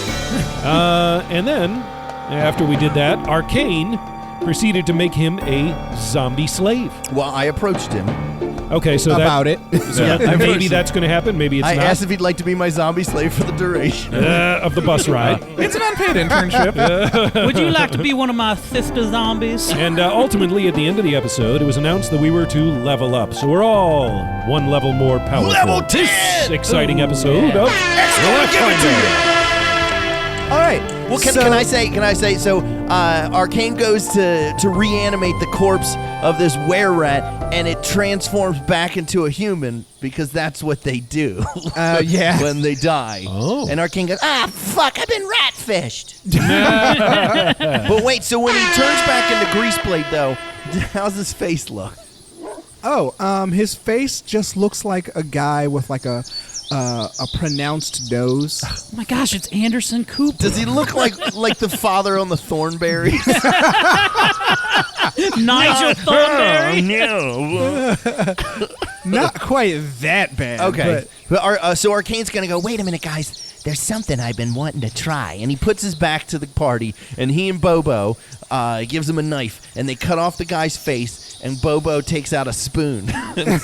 And then, after we did that, Arcane proceeded to make him a zombie slave. Well, I approached him. Okay, so About it. maybe that's going to happen. Maybe it's I not. asked if he'd like to be my zombie slave for the duration. Of the bus ride. It's an unpaid internship. Would you like to be one of my sister zombies? And ultimately, at the end of the episode, it was announced that we were to level up. So we're all one level more powerful. Level This 10! exciting episode of Excellent, give it to you. All right. Well, can I say? So, Arcane goes to reanimate the corpse of this were-rat, and it transforms back into a human because that's what they do. Yeah. When they die. Oh. And Arcane goes, fuck! I've been rat-fished. But wait, so when he turns back into Greaseblade, though, how's his face look? Oh, his face just looks like a guy with like a pronounced nose. Oh my gosh, it's Anderson Cooper. Does he look like the father on the Thornberrys? Nigel Thornberry? No. Not quite that bad. Okay. So Arcane's going to go, wait a minute, guys. There's something I've been wanting to try. And he puts his back to the party, and he and Bobo gives him a knife, and they cut off the guy's face, and Bobo takes out a spoon and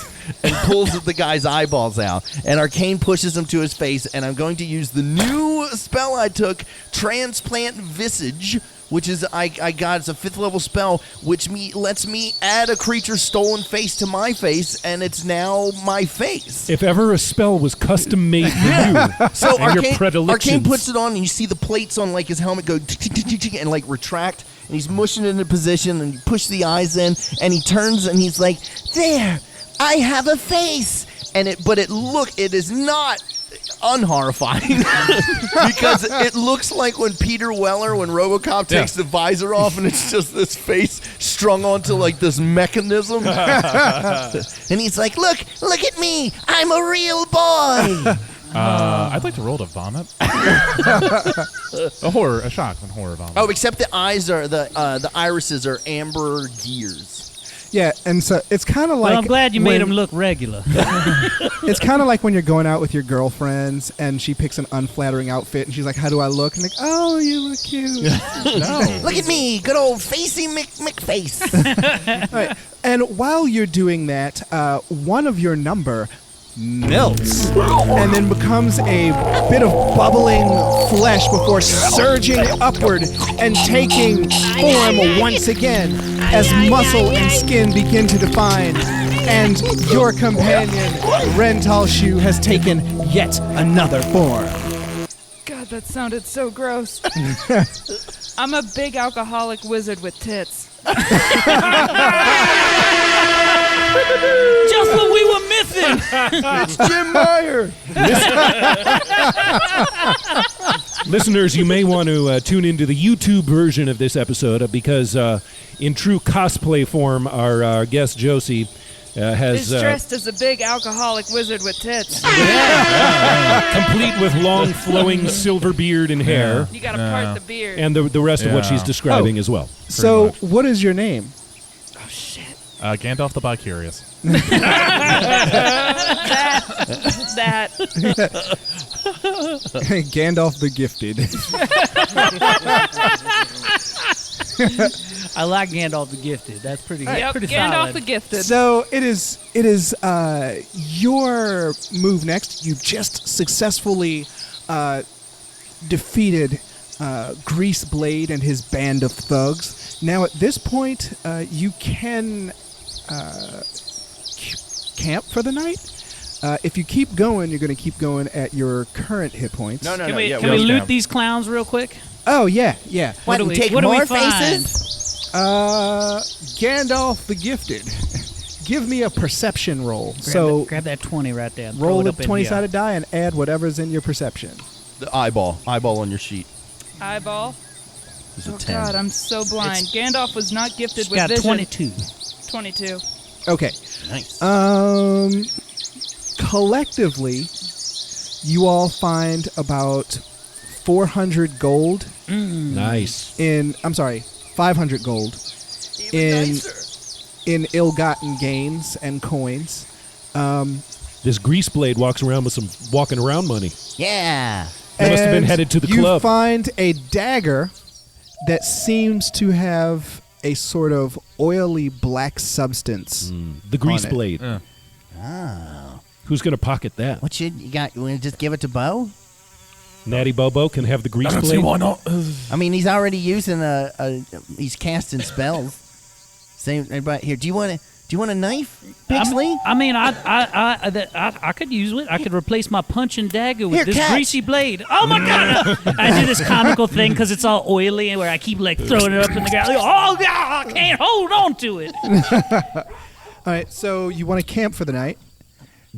pulls the guy's eyeballs out. And Arcane pushes him to his face, and I'm going to use the new spell I took, Transplant Visage, which is, I got, it's a 5th level spell, which lets me add a creature's stolen face to my face, and it's now my face. If ever a spell was custom made for you, So and your Arcane predilections. puts it on, and you see the plates on like his helmet go and like retract, and he's mushing it into position, and you push the eyes in, and he turns and he's like, "There, I have a face." And it is not unhorrifying because it looks like when Peter Weller, when RoboCop takes the visor off, and it's just this face strung onto like this mechanism, and he's like, "Look at me, I'm a real boy." I'd like to roll to vomit. A shock and horror vomit. Oh, except the eyes are the irises are amber gears. Yeah, and so it's kind of like. Well, I'm glad you made when- him look regular. It's kind of like when you're going out with your girlfriends and she picks an unflattering outfit and she's like, "How do I look?" And like, "Oh, you look cute." No. Look at me, good old facey McFace. All right. And while you're doing that, one of your number melts and then becomes a bit of bubbling flesh before surging upward and taking form once again as muscle and skin begin to define, and your companion Rentalshu has taken yet another form. God, that sounded so gross. I'm a big alcoholic wizard with tits. Just what we were missing. It's Jim Meyer. Listeners, you may want to tune into the YouTube version of this episode because in true cosplay form, our guest Josie has Is dressed as a big alcoholic wizard with tits. complete with long flowing silver beard and hair, You gotta part the beard. and the rest of what Yeah. she's describing as well. So, much. what is your name? Gandalf the Bi-Curious. that. Gandalf the Gifted. I like Gandalf the Gifted. That's pretty Yep, pretty Gandalf solid. the Gifted. So it is your move next. You just successfully defeated Greaseblade and his band of thugs. Now at this point, you can camp for the night. If you keep going, you're going to keep going at your current hit points. No. Can we Yeah, can we'll we loot camp. these clowns real quick? Oh, yeah, yeah. What, and take what do we more find? faces? Gandalf the Gifted. Give me a perception roll. Grab that 20 right there. and throw roll it a up in 20-sided die and add whatever's in your perception. The eyeball on your sheet. Eyeball. Is a Oh 10. God, I'm so blind. Gandalf was not gifted with Got vision. 22. 22. Okay. Nice. Collectively, you all find about 400 gold Nice. I'm sorry, 500 gold in ill-gotten gains and coins. This grease blade walks around with some walking around money. Yeah. They must have been And headed to the you club. find a dagger that seems to have a sort of oily black substance. The grease on it. blade. Oh. Who's going to pocket that? What you got? You want to just give it to Bo? Natty Bobo can have the grease blade. not. I mean, he's already using he's casting spells. Same, everybody here. Do you want a knife, Pixley? I mean, I could use it. I could replace my punching dagger with Here, this catch. greasy blade. Oh my god! I do this comical thing because it's all oily and where I keep like throwing it up in the ground. Like, oh god, I can't hold on to it. All right, so you want to camp for the night.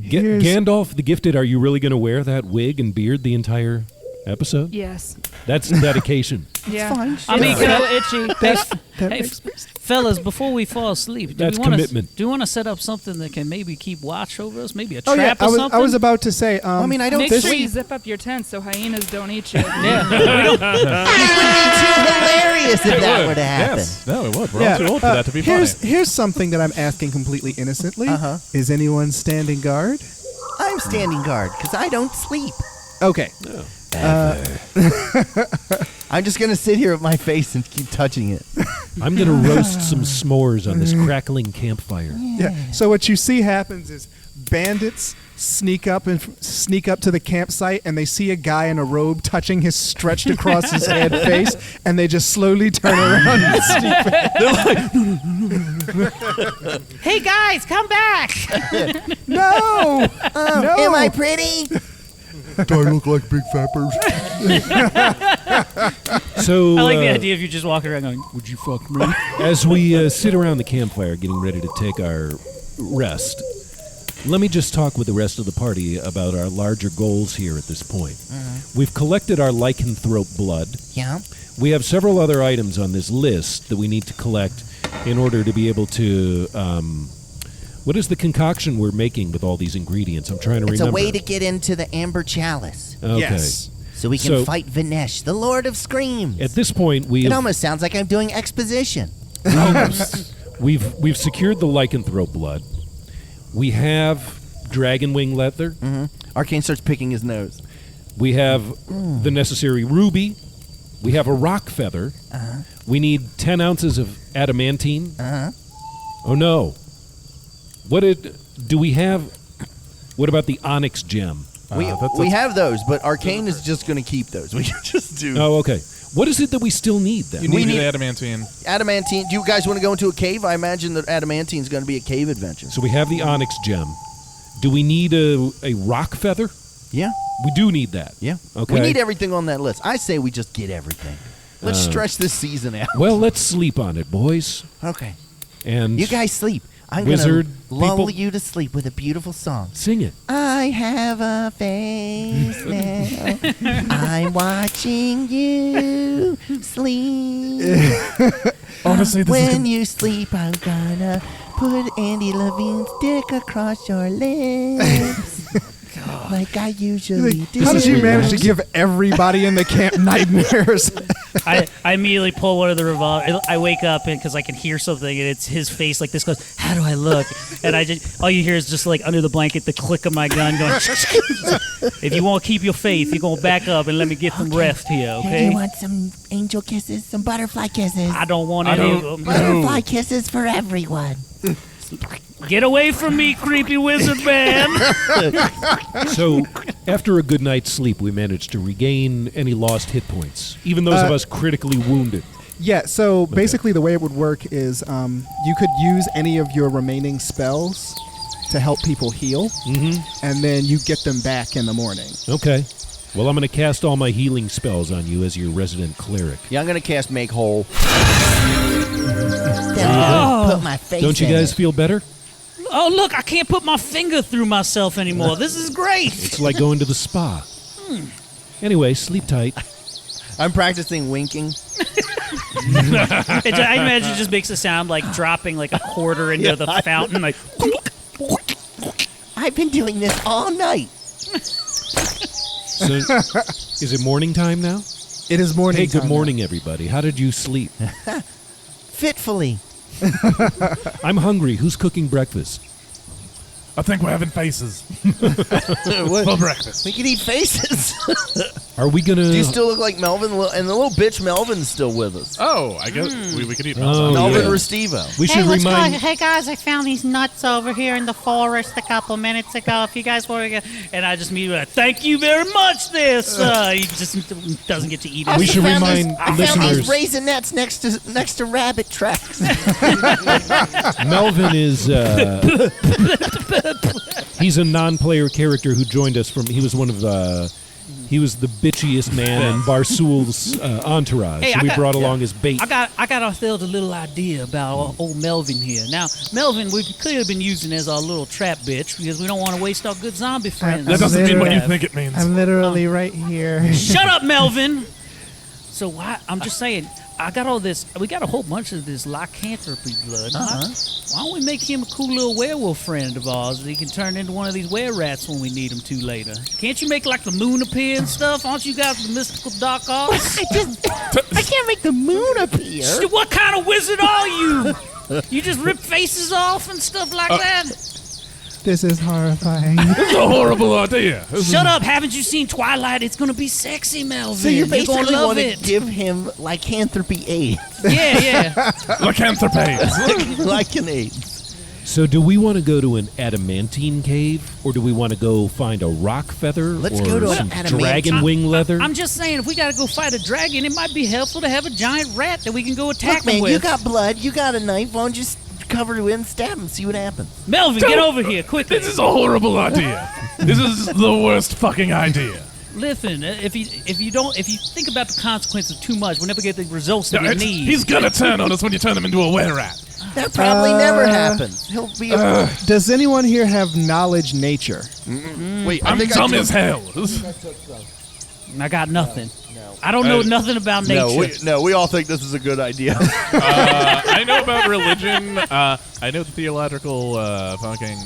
Here's- Gandalf the Gifted, are you really going to wear that wig and beard the entire episode? Yes. That's dedication. Yeah. I mean, It's so itchy. That Hey, makes fellas, before we fall asleep, That's commitment. Do you want to set up something that can maybe keep watch over us? Maybe a Oh trap yeah, or something? I was about to say. I mean, I don't Make think sure you zip up your tent so hyenas don't eat you. Yeah. Too hilarious if that were to happen. Yes. No, it would. We're all too old for that to be here's funny. here's something that I'm asking completely innocently. Uh-huh. Is anyone standing guard? I'm standing guard because I don't sleep. Okay. I'm just gonna sit here with my face and keep touching it. I'm going to roast some s'mores on this crackling campfire. Yeah. So what you see happens is bandits sneak up to the campsite and they see a guy in a robe touching his stretched across his head face, and they just slowly turn around and sneak back. Hey guys, come back! No. No. Am I pretty? Do I look like big fat person? So, I like the idea of you just walking around going, "Would you fuck me?" as we sit around the campfire getting ready to take our rest, let me just talk with the rest of the party about our larger goals here at this point. We've collected our lycanthrope blood. Yeah. We have several other items on this list that we need to collect in order to be able to... what is the concoction we're making with all these ingredients? I'm trying to It's remember. a way to get into the Amber Chalice Okay. Yes. so we can So- fight Vinesh, the Lord of Screams. At this point, It almost sounds like I'm doing exposition. we've secured the lycanthrope blood. We have dragon wing leather. Arcane starts picking his nose. We have the necessary ruby. We have a rock feather. We need 10 ounces of adamantine. Oh no. Do we have? What about the onyx gem? We have those, but Arcane is just gonna keep those. We can just do Oh, okay. What is it that we still need then? You We need need- adamantine. adamantine. Do you guys want to go into a cave? I imagine that adamantine is going to be a cave adventure. So we have the onyx gem. Do we need a rock feather? Yeah, We do need that. yeah. Okay. We need everything on that list. I say we just get everything. Let's stretch this season out. Well, let's sleep on it, boys. Okay. And You guys sleep. I'm Wizard going to lull people- you to sleep with a beautiful song. sing it. I have a face now. I'm watching you sleep. Honestly, this When you sleep, I'm gonna put Andy Levine's dick across your lips. Like I usually do. How did you manage to give everybody in the camp nightmares? I immediately pull one of the revolver. I wake up because I can hear something, and it's his face like this. Goes, how do I look? And I just all you hear is just like under the blanket the click of my gun going. If you want to keep your faith, you're gonna back up and let me get some rest here, Hey, okay? you want some angel kisses, some butterfly kisses? I don't want any of them. Butterfly kisses for everyone. Get away from me, creepy wizard man! So, after a good night's sleep, we managed to regain any lost hit points, even those of us critically wounded. Yeah, so basically the way it would work is you could use any of your remaining spells to help people heal, and then you get them back in the morning. Okay. Well, I'm going to cast all my healing spells on you as your resident cleric. Yeah, I'm gonna cast Make Whole. Put my face Don't you in guys it. feel better? Oh, look, I can't put my finger through myself anymore. This is great. It's like going to the spa. Anyway, sleep tight. I'm practicing winking. I imagine it just makes a sound like dropping like a quarter into the fountain. Like, I've been doing this all night. So, is it morning time now? It is morning. Hey, good time morning, everybody. How did you sleep? Fitfully. I'm hungry. Who's cooking breakfast? I think we're having faces for breakfast. We can eat faces. Are we going to... Do you still look like Melvin? And the little bitch Melvin's still with us. Oh, I guess we could eat Oh, Melvin yeah. Restivo. We should remind... Hey guys, I found these nuts over here in the forest a couple minutes ago. If you guys want to go, and I just meet like, thank you very much, this. He just doesn't get to eat it. We should remind I found these listeners... raisinets next to rabbit tracks. Melvin is... he's a non-player character who joined us from... He was one of the... He was the bitchiest man in Barsool's entourage. Hey, so I we got- brought along his bait. I got ourselves a little idea about old Melvin here. Now, Melvin, we've clearly been using as our little trap bitch because we don't want to waste our good zombie friends. That doesn't mean what you have. think it means. I'm literally right here. Shut up, Melvin. So I'm just saying, I got all this. We got a whole bunch of this lycanthropy blood. Why don't we make him a cool little werewolf friend of ours that he can turn into one of these were-rats when we need him to later? Can't you make like the moon appear and stuff? Aren't you guys the mystical dark arts? I can't make the moon appear. What kind of wizard are you? You just rip faces off and stuff like that? This is horrifying. This is a horrible idea. Shut up! Haven't you seen Twilight? It's gonna be sexy, Melvin. So you basically gonna love want to it. give him lycanthropy AIDS. Yeah. Lycanthropes. Like an AIDS. So do we want to go to an adamantine cave, or do we want to go find a rock feather, Let's or go to an some adamantine. dragon wing leather? I'm just saying, if we gotta go fight a dragon, it might be helpful to have a giant rat that we can go attack Look, man, him with. you got blood. You got a knife. Why don't you just cover it and stab him? See what happens. Melvin, get over here quickly. This is a horrible idea. This is the worst fucking idea. Listen, if you think about the consequences too much, we'll never get the results that we need. He's gonna turn on us when you turn him into a were-rat. That probably never happens. He'll be. Does anyone here have knowledge nature? Wait, I'm dumb as hell. I got nothing. I don't know nothing about nature. We all think this is a good idea. I know about religion. I know the theological fucking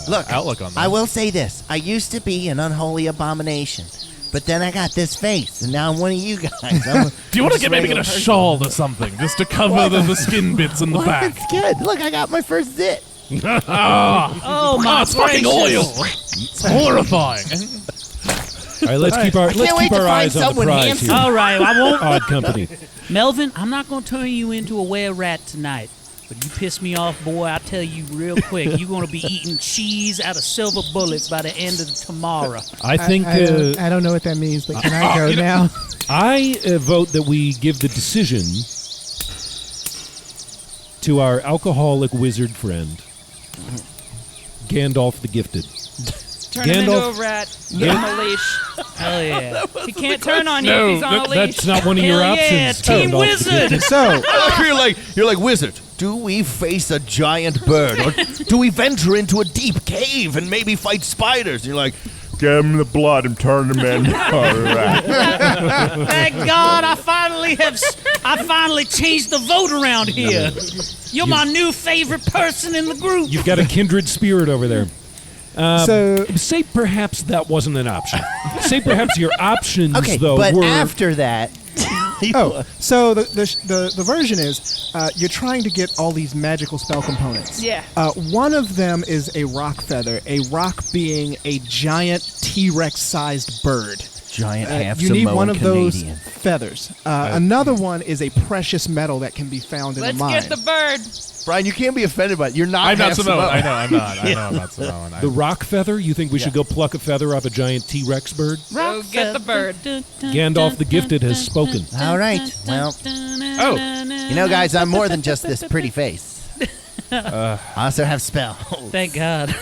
Look, outlook on that. I will say this. I used to be an unholy abomination. But then I got this face, and now I'm one of you guys. Do you want to maybe get a shawl or something just to cover the skin bits in the back? It's good. Look, I got my first zit. Oh my it's fucking oil. gracious. It's horrifying. All right, let's keep our wait to find eyes on the someone prize handsome. here. All right, I won't. Odd company. Melvin, I'm not going to turn you into a were-rat tonight. But you piss me off, boy, I tell you real quick, you're going to be eating cheese out of silver bullets by the end of tomorrow. I think I don't know what that means, but can I go now? I vote that we give the decision to our alcoholic wizard friend, Gandalf the Gifted. Turn him into Gandalf- a rat. Give him a leash. Hell yeah. He can't turn on you No, if he's on a leash. That's not one of your Hell yeah, options. Team Gandalf the Wizard. Gifted. So, you're like wizard. Do we face a giant bird, or do we venture into a deep cave and maybe fight spiders? And you're like, give him the blood and turn him in. All right. Thank God I finally changed the vote around here. You're my new favorite person in the group. You've got a kindred spirit over there. so Say perhaps that wasn't an option. Say perhaps your options, Okay, though, but were... after that, so the version is you're trying to get all these magical spell components. Yeah. One of them is a rock feather. A rock being a giant T-Rex sized bird. Giant half You need Samoan one of Canadian. those feathers. Another one is a precious metal that can be found in Let's a mine. get the bird. Brian, you can't be offended by it. You're not I'm not half Samoan. Samoan. I know I'm not. I know I'm not Samoan. The rock feather? You think we should go pluck a feather off a giant T-Rex bird? Go get the bird. Gandalf the Gifted has spoken. all right. Well, you know, guys, I'm more than just this pretty face. I also have spells. Thank God.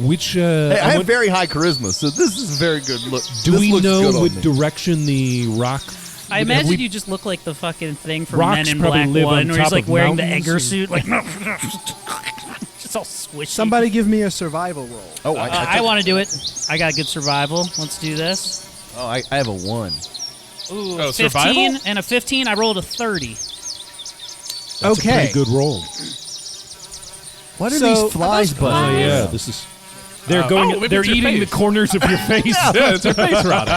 Which Hey, I have very high charisma, so this is a very good look. do This we looks know good on what me. direction the rock? I have imagine we- you just look like the fucking thing from Rocks Men in probably Black live on 1, where he's top like of wearing the mountains Egger and- suit, like just all squishy. Somebody give me a survival roll. Oh, I want to do it. I got good survival. Let's do this. Oh, I have a 1. Ooh, Oh, 15 survival? and a 15. I rolled a 30. That's a Okay. pretty good roll. What are So- these flies, Oh buddy? yeah, this is. They're going. maybe they're it's your eating face. the corners of your face. Yeah, it's her face rotting.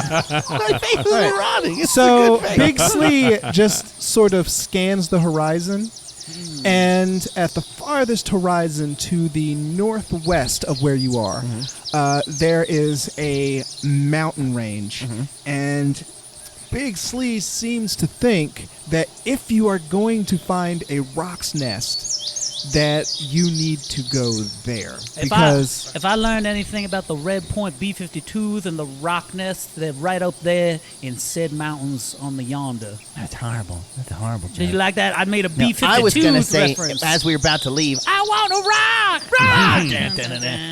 My face is rotting. It's So a good Big Slee just sort of scans the horizon, and at the farthest horizon to the northwest of where you are, there is a mountain range, and Big Slee seems to think that if you are going to find a rock's nest, that you need to go there because If I learned anything about the Red Point B-52s and the rock nests, they're right up there in said mountains on the yonder. That's horrible. That's horrible. Did you like that? I made a No, B-52 I was gonna say, reference. as we were about to leave, I want a rock!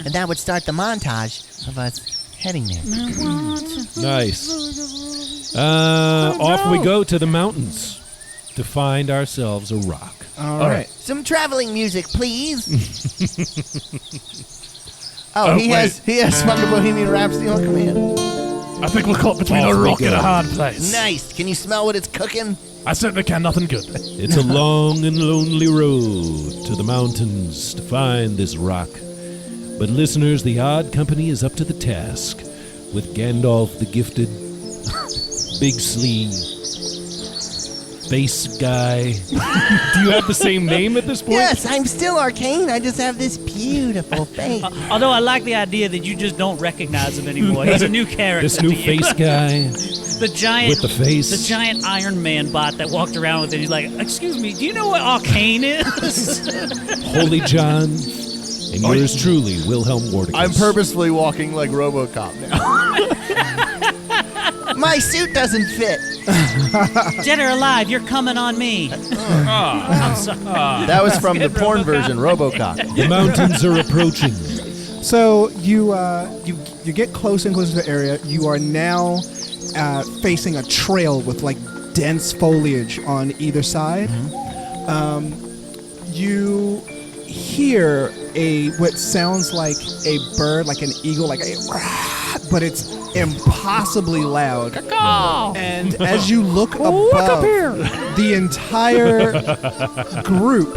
and that would start the montage of us heading there. Nice. Off we go to the mountains to find ourselves a rock. all right. Some traveling music, please. He has fucking Bohemian Rhapsody on command. I think we're caught between Off a we rock and go. a hard place. Nice. Can you smell what it's cooking? I certainly can. Nothing good. It's a long and lonely road to the mountains to find this rock. But listeners, the Odd Company is up to the task with Gandalf the Gifted, Big Slee, Bass Guy. Do you have the same name at this point? Yes, I'm still Arcane. I just have this beautiful face. Although I like the idea that you just don't recognize him anymore. He's a new character. This new to you. face guy The giant with the face. The giant Iron Man bot that walked around with it. He's like, excuse me, do you know what Arcane is? Holy John, and yours truly, Wilhelm Wardicus. I'm purposefully walking like RoboCop now. My suit doesn't fit. Dead or alive, you're coming on me. I'm sorry. That was from the porn version, RoboCop. The mountains are approaching. So you get close and close to the area. You are now facing a trail with like dense foliage on either side. You hear what sounds like a bird, like an eagle, like a, but it's impossibly loud. And as you look above, the entire group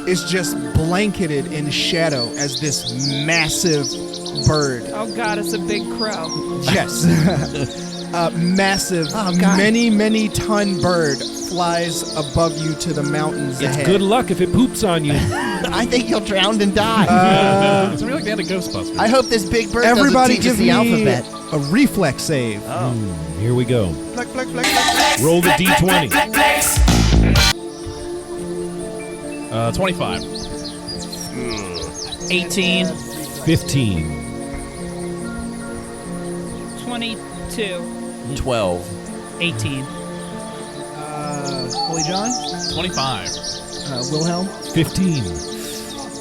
is just blanketed in shadow as this massive bird. Oh God, it's a big crow. Yes. Massive, many ton bird flies above you to the mountains It's ahead. good luck if it poops on you. I think you'll drown and die. It's really like the end of Ghostbusters. I hope this big bird Everybody doesn't teach us give the me alphabet. a reflex save. Here we go. Roll the d20. 25. 18. 15. 22. 12. 18. Holy John? 25. Wilhelm? 15.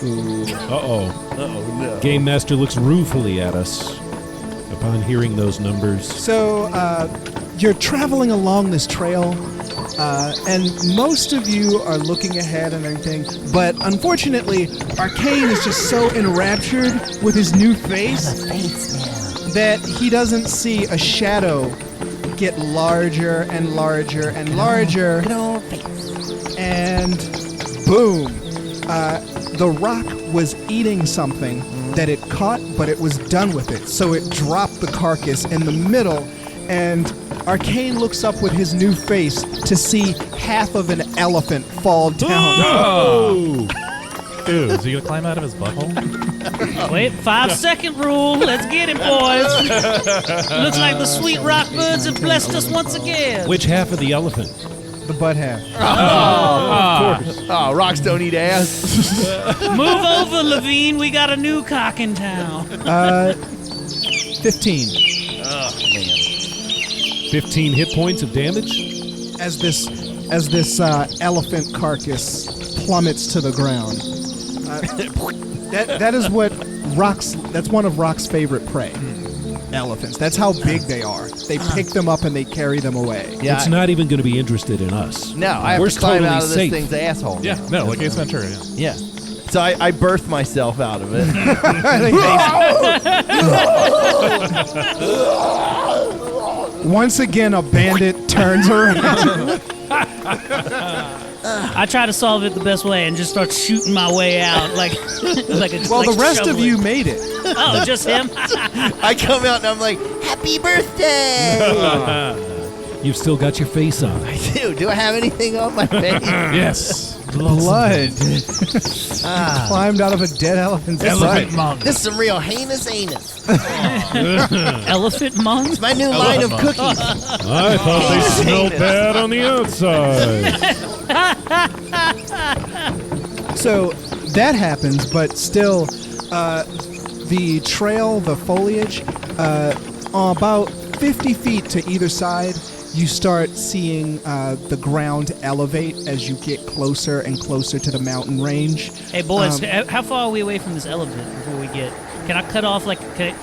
Uh-oh. Uh-oh, no. Game Master looks ruefully at us upon hearing those numbers. So, you're traveling along this trail, and most of you are looking ahead and everything, but unfortunately, Arcane is just so enraptured with his new face that he doesn't see a shadow get larger and larger and larger, and boom, the rock was eating something that it caught, but it was done with it. So it dropped the carcass in the middle, and Arcane looks up with his new face to see half of an elephant fall down. Oh! Ew, is he gonna climb out of his butthole? Wait, 5-second rule. Let's get it, boys. Looks like the sweet rock birds have blessed us once again. Which half of the elephant? The butt half. Oh, rocks don't eat ass. Move over, Levine. We got a new cock in town. 15. 15 hit points of damage? As this elephant carcass plummets to the ground. That is what That's one of Rock's favorite prey. Elephants. That's how big they are. They pick them up and they carry them away. Yeah, It's not even going to be interested in us. No, I have We're to climb out of totally this safe. thing's asshole. Yeah, no, like Ace Ventura. Yeah. Yeah. So I birthed myself out of it. Once again, a bandit turns around. I try to solve it the best way and just start shooting my way out like like a Well, like the rest of shoveling. you made it. Oh, just him? I come out and I'm like, happy birthday! You've still got your face on. I do. Do I have anything on my face? Yes. Blood climbed out of a dead elephant's Elephant butt. monk. This is some real heinous anus. Elephant monk? It's my new line of cookies. I thought they smelled bad on the outside. So that happens, but still, the trail, the foliage, about 50 feet to either side, you start seeing the ground elevate as you get closer and closer to the mountain range. Hey, boys, how far are we away from this elephant before we get... Can I cut off, like... Can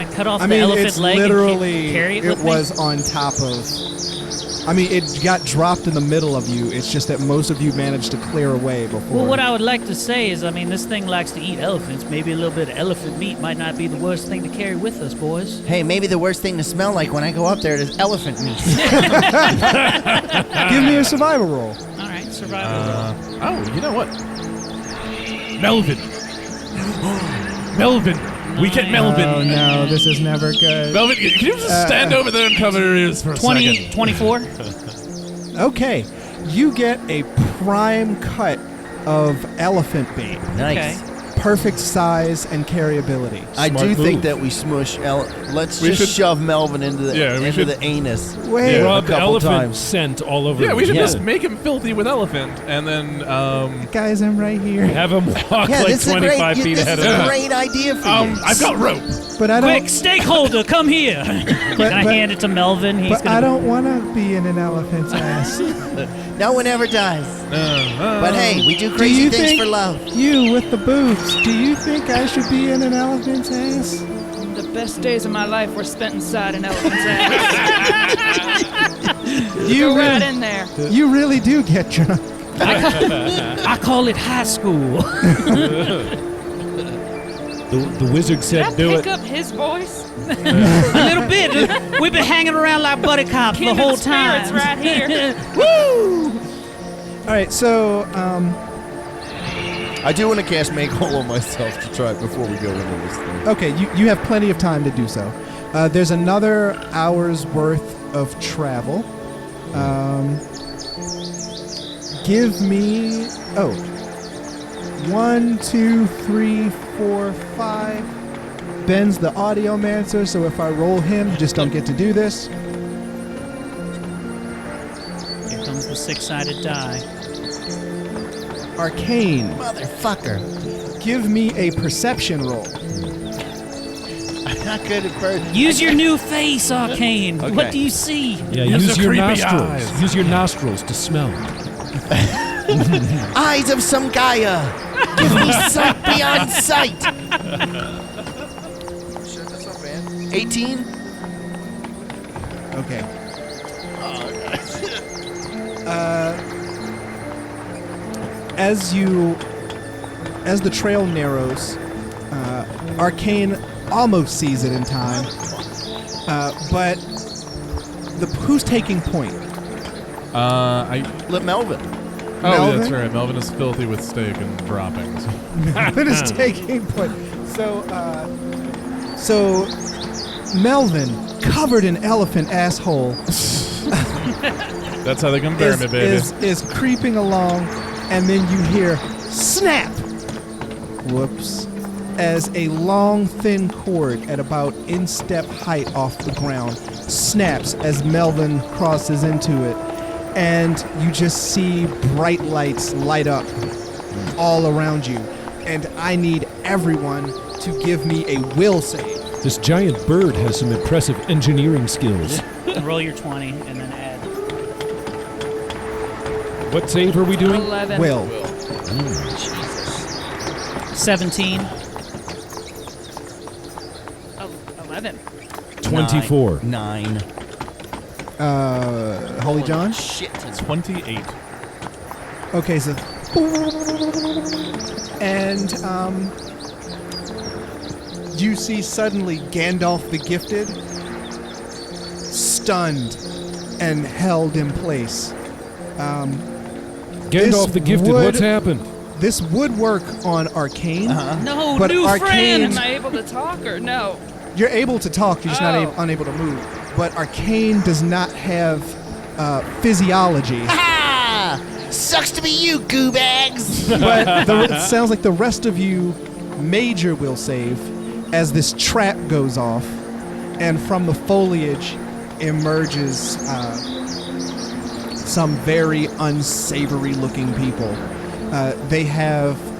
I cut off the elephant it's leg literally, and carry it it with me? was on top of... I mean, it got dropped in the middle of you. It's just that most of you managed to clear away before. Well, what I would like to say is, I mean, this thing likes to eat elephants. Maybe a little bit of elephant meat might not be the worst thing to carry with us, boys. Hey, maybe the worst thing to smell like when I go up there is elephant meat. Give me a survival roll. All right, survival. Oh, you know what? Melvin. Melvin. We get Melvin. Oh no, this is never good. Melvin, can you just stand over there and cover your ears for a 20, second? 24? Okay, you get a prime cut of elephant bait. Nice. Perfect size and carryability. I Smart do think move. that we smush. Let's We just should- shove Melvin into the Yeah, we into should- the anus. Wait, Yeah. Rub a couple elephant times. scent all over Yeah, him. we should Yeah. just make him filthy with elephant, and then guys, I'm right here. Have him walk Yeah, like this is a great. 25 feet This ahead is of a him. great idea for you. I've got rope. But I Quick, don't. stakeholder, come here. Can I but- hand it to Melvin? He's But gonna I don't want to be in an elephant's ass. No one ever does. But hey, we do Do crazy you things think for love. you with the boobs? Do you think I should be in an elephant's ass? The best days of my life were spent inside an elephant's ass. You Go right really, in there. you really do get drunk. I call it high school. The wizard Did said, I do pick it. up his voice? A little bit. We've been hanging around like buddy cops the Kindred whole time. spirits right here. Woo! All right, so I do want to cast Make Whole on myself to try it before we go into this thing. okay, you have plenty of time to do so. There's another hour's worth of travel. Give me 1, 2, 3, 4, 5. Ben's the audiomancer, so if I roll him, you just don't get to do this. Here comes the six-sided die. Arcane, Motherfucker. give me a perception roll. I'm not good at birds. Use your new face, Arcane. Okay. What do you see? Yeah, Use use the your creepy nostrils. eyes. Use your nostrils to smell. Eyes of some Gaia. Give me sight beyond sight. Shit, that's not bad. 18? Okay. As the trail narrows, Arcane almost sees it in time, but who's taking point? Let Melvin. Oh, Melvin? that's right. Melvin is filthy with steak and droppings. Melvin is taking point. So Melvin, covered in elephant asshole, That's how they come bury me, baby. is creeping along, and then you hear snap. Whoops. As a long, thin cord at about instep height off the ground snaps as Melvin crosses into it, and you just see bright lights light up all around you. And I need everyone to give me a will save. This giant bird has some impressive engineering skills. Roll your 20 and then add. What save are we doing? 11. Will. 17. 7. 24. 9. Holy John? Shit. 28. Okay, so. And you see suddenly Gandalf the Gifted stunned and held in place. Gandalf the Gifted, would- what's happened? This would work on Arcane. No, But new Arcane- Am friend. I able to talk or no? You're able to talk, you're just not Oh. unable to move. But Arcane does not have physiology. Ha! Sucks to be you, goo bags. But it sounds like the rest of you major will save as this trap goes off, and from the foliage emerges some very unsavory looking people.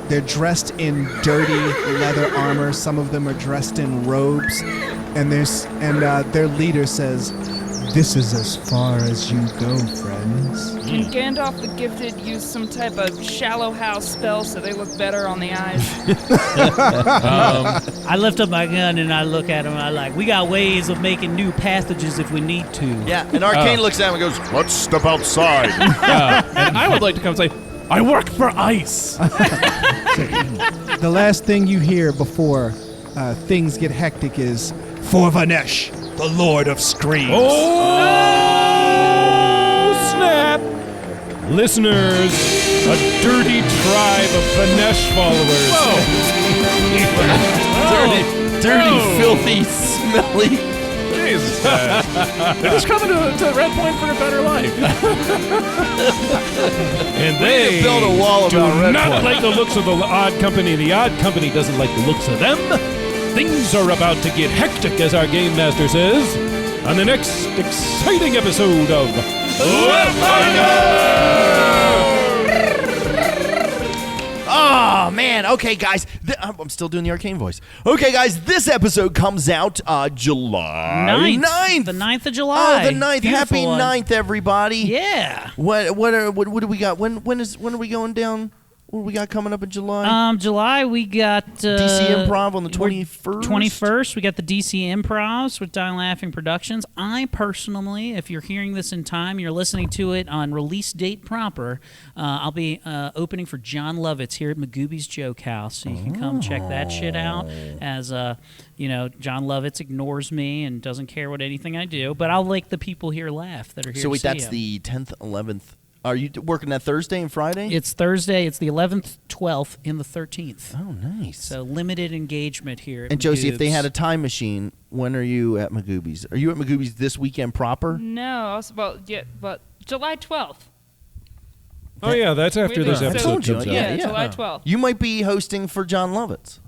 They're dressed in dirty leather armor. Some of them are dressed in robes, and their leader says, "This is as far as you go, friends." Can Gandalf the Gifted use some type of shallow house spell so they look better on the eyes? I lift up my gun and I look at him and I like, we got ways of making new passages if we need to. Yeah, and Arcane looks at him and goes, "Let's step outside." And I would like to come say, I work for ICE. The last thing you hear before things get hectic is, "For Vanesh, the Lord of Screams." Oh, snap! Listeners, a dirty tribe of Vanesh followers. Dirty, filthy, smelly. Jesus, guys. They're just coming to Red Point for a better life. And they build a wall do about Red not Point. like the looks of the Odd Company. The Odd Company doesn't like the looks of them. Things are about to get hectic, as our game master says, on the next exciting episode of Oh, man. Okay, guys. I'm still doing the Arcane voice. Okay, guys. This episode comes out July 9th. The 9th of July. Oh, the 9th. Beautiful Happy one. 9th, everybody. Yeah. What do we got? When are we going down? What do we got coming up in July? July we got DC Improv on the we're- 21st. 21st, we got the DC Improvs with Dying Laughing Productions. I personally, if you're hearing this in time, you're listening to it on release date proper, I'll be opening for John Lovitz here at Magooby's Joke House, so you can come check that shit out. As John Lovitz ignores me and doesn't care what anything I do, but I'll make the people here laugh that are here. So to wait, see that's him. the 10th, 11th. Are you working that Thursday and Friday? It's Thursday. It's the 11th, 12th, and the 13th. Oh, nice. So limited engagement here. At And Josie, if they Magoob's. had a time machine, when are you at Magooby's? Are you at Magooby's this weekend proper? No, but July 12th. Oh yeah, that's after We this did. I episode told you, comes out. yeah. July 12th. You might be hosting for John Lovitz.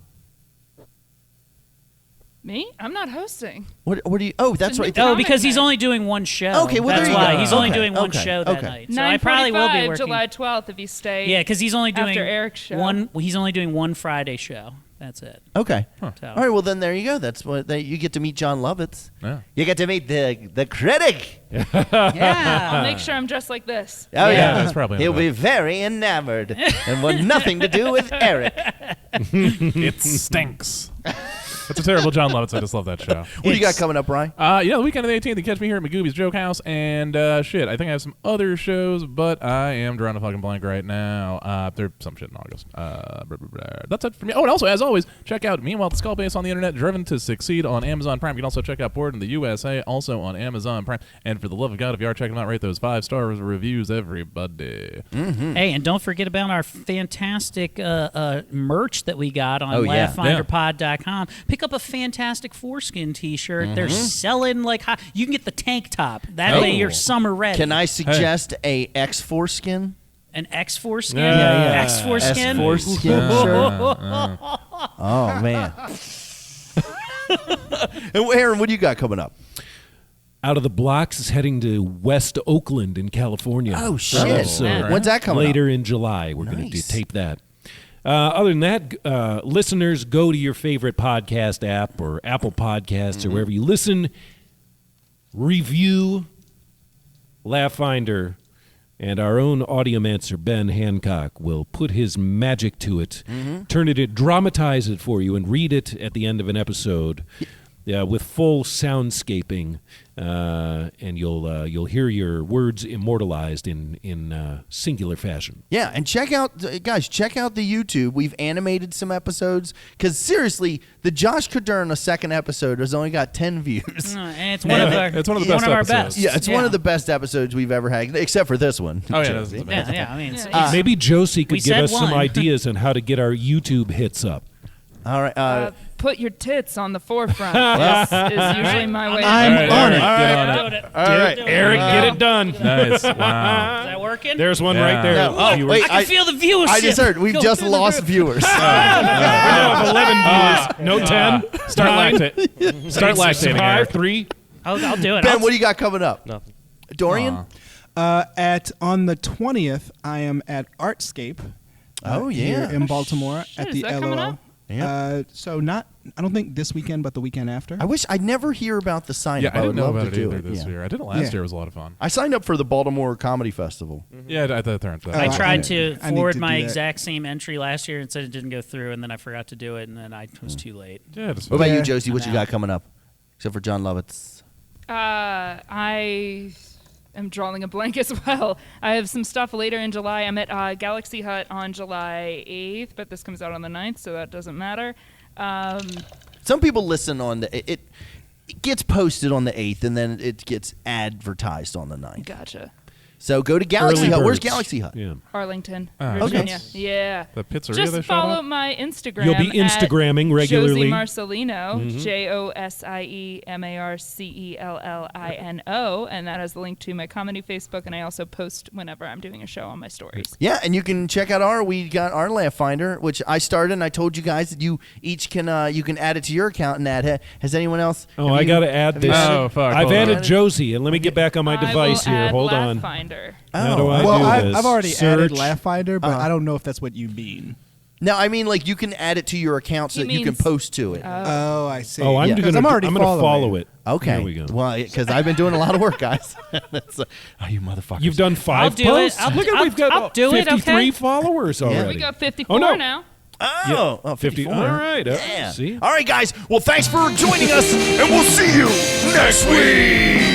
Me? I'm not hosting. What do you? Oh, that's right. Oh, because he's night. only doing one show. Okay, well, that's there you why go. he's only Okay, doing one okay, show that okay. night. So I probably will be 9:45 working. July 12th if you stay. Yeah, because he's only doing after Eric's show. one. He's only doing one Friday show. That's it. Okay. So. All right. Well, then there you go. That's what you get to meet John Lovitz. Yeah. You get to meet the critic. Yeah. I'll make sure I'm dressed like this. Oh Yeah, yeah, that's probably He'll enough. be very enamored and want nothing to do with Eric. It stinks. It's a terrible John Lovitz. I just love that show. What do you got coming up, Ryan? The weekend of the 18th, you catch me here at Magooby's Joke House, and shit, I think I have some other shows, but I am drawing a fucking blank right now. There's some shit in August. That's it for me. Oh, and also, as always, check out Meanwhile the Skullbase on the internet, Driven to Succeed on Amazon Prime. You can also check out Board in the USA, also on Amazon Prime. And for the love of God, if you are checking them out, rate those 5-star reviews, everybody. Hey, and don't forget about our fantastic merch that we got on Oh, yeah. laughfinderpod.com. Pick up a fantastic foreskin T-shirt. They're selling like you can get the tank top. That way you're summer ready. Can I suggest a X foreskin? An X foreskin? Yeah. X foreskin? S foreskin shirt. Oh man. And Aaron, what do you got coming up? Out of the Blocks is heading to West Oakland in California. Oh shit! So When's that coming later up? in July, we're going to Nice. tape that. Other than that, listeners, go to your favorite podcast app or Apple Podcasts or wherever you listen. Review Laugh Finder, and our own audiomancer, Ben Hancock, will put his magic to it, turn it, dramatize it for you, and read it at the end of an episode. with full soundscaping, and you'll hear your words immortalized in singular fashion. Yeah, and check out the YouTube. We've animated some episodes because seriously, the Josh Caderna second episode has only got 10 views. And it's one of our It's one of the best our episodes. best. Yeah, it's one of the best episodes we've ever had, except for this one. Oh, yeah. Josie. Yeah. I mean, it's, Maybe Josie we could give said us some one. ideas on how to get our YouTube hits up. All right. Put your tits on the forefront. is usually my way. I'm on it. All right, Eric, get it done. Nice. Wow. Is that working? There's one Yeah. right there. No. Oh, Viewers. wait. I can feel the viewership. I just heard we've Go just through the lost roof. viewers. We now have 11 viewers. No 10. Start 9. lactating. Start lactating. 5, Eric. 3. I'll do it. Ben, I'll what do you got coming up? Nothing. Dorian? On the 20th, I am at Artscape. Oh, here yeah. in Baltimore Shit, at the is that coming LOL. up? Yeah. So I don't think this weekend, but the weekend after. I wish I'd never hear about the sign Yeah, up. I didn't would know love about to it do either it. this Yeah. year. I did it last Yeah. year. It was a lot of fun. I signed up for the Baltimore Comedy Festival. Yeah, I thought that. I tried I to need forward to my do that. exact same entry last year and said it didn't go through, and then I forgot to do it, and then I was too late. Yeah, just What about Yeah. you, Josie? What you I'm out. got coming up? Except for John Lovitz. I am drawing a blank as well. I have some stuff later in July. I'm at Galaxy Hut on July 8th, but this comes out on the 9th, so that doesn't matter. Some people listen on it gets posted on the 8th, and then it gets advertised on the 9th. Gotcha. So go to Galaxy Early Hut. Where's birds. Galaxy Hut? Yeah. Arlington, okay. Virginia. Yeah. the pizzeria Just they showed follow up. my Instagram. You'll be Instagramming regularly. Josie Marcellino, JosieMarcellino, and that has the link to my comedy Facebook, and I also post whenever I'm doing a show on my stories. Yeah, and you can check out we got our Laugh Finder, which I started, and I told you guys that you each can you can add it to your account and add. Has anyone else? Oh, have I you- got to add have you this. added- Oh, fuck. I've hold on. added Josie, and let me get back on my device I will here. add Hold Laugh on. Finder. How do I Well, do I've this? already Search. added Laugh Finder, but I don't know if that's what you mean. No, I mean like you can add it to your account so He that you can means- post to it. Oh, I see. Oh, I'm Yeah. going 'Cause I'm already to following follow it. it. Okay. There we go. Well, because I've been doing a lot of work, guys. That's, you motherfuckers. You've done 5 I'll do it. posts. I'll- Look at I'll- we've got I'll do it, 53 okay? followers already. We got 54 Oh, no. now. Oh, 50. 54. All right. Yeah. See? All right, guys. Well, thanks for joining us, and we'll see you next week.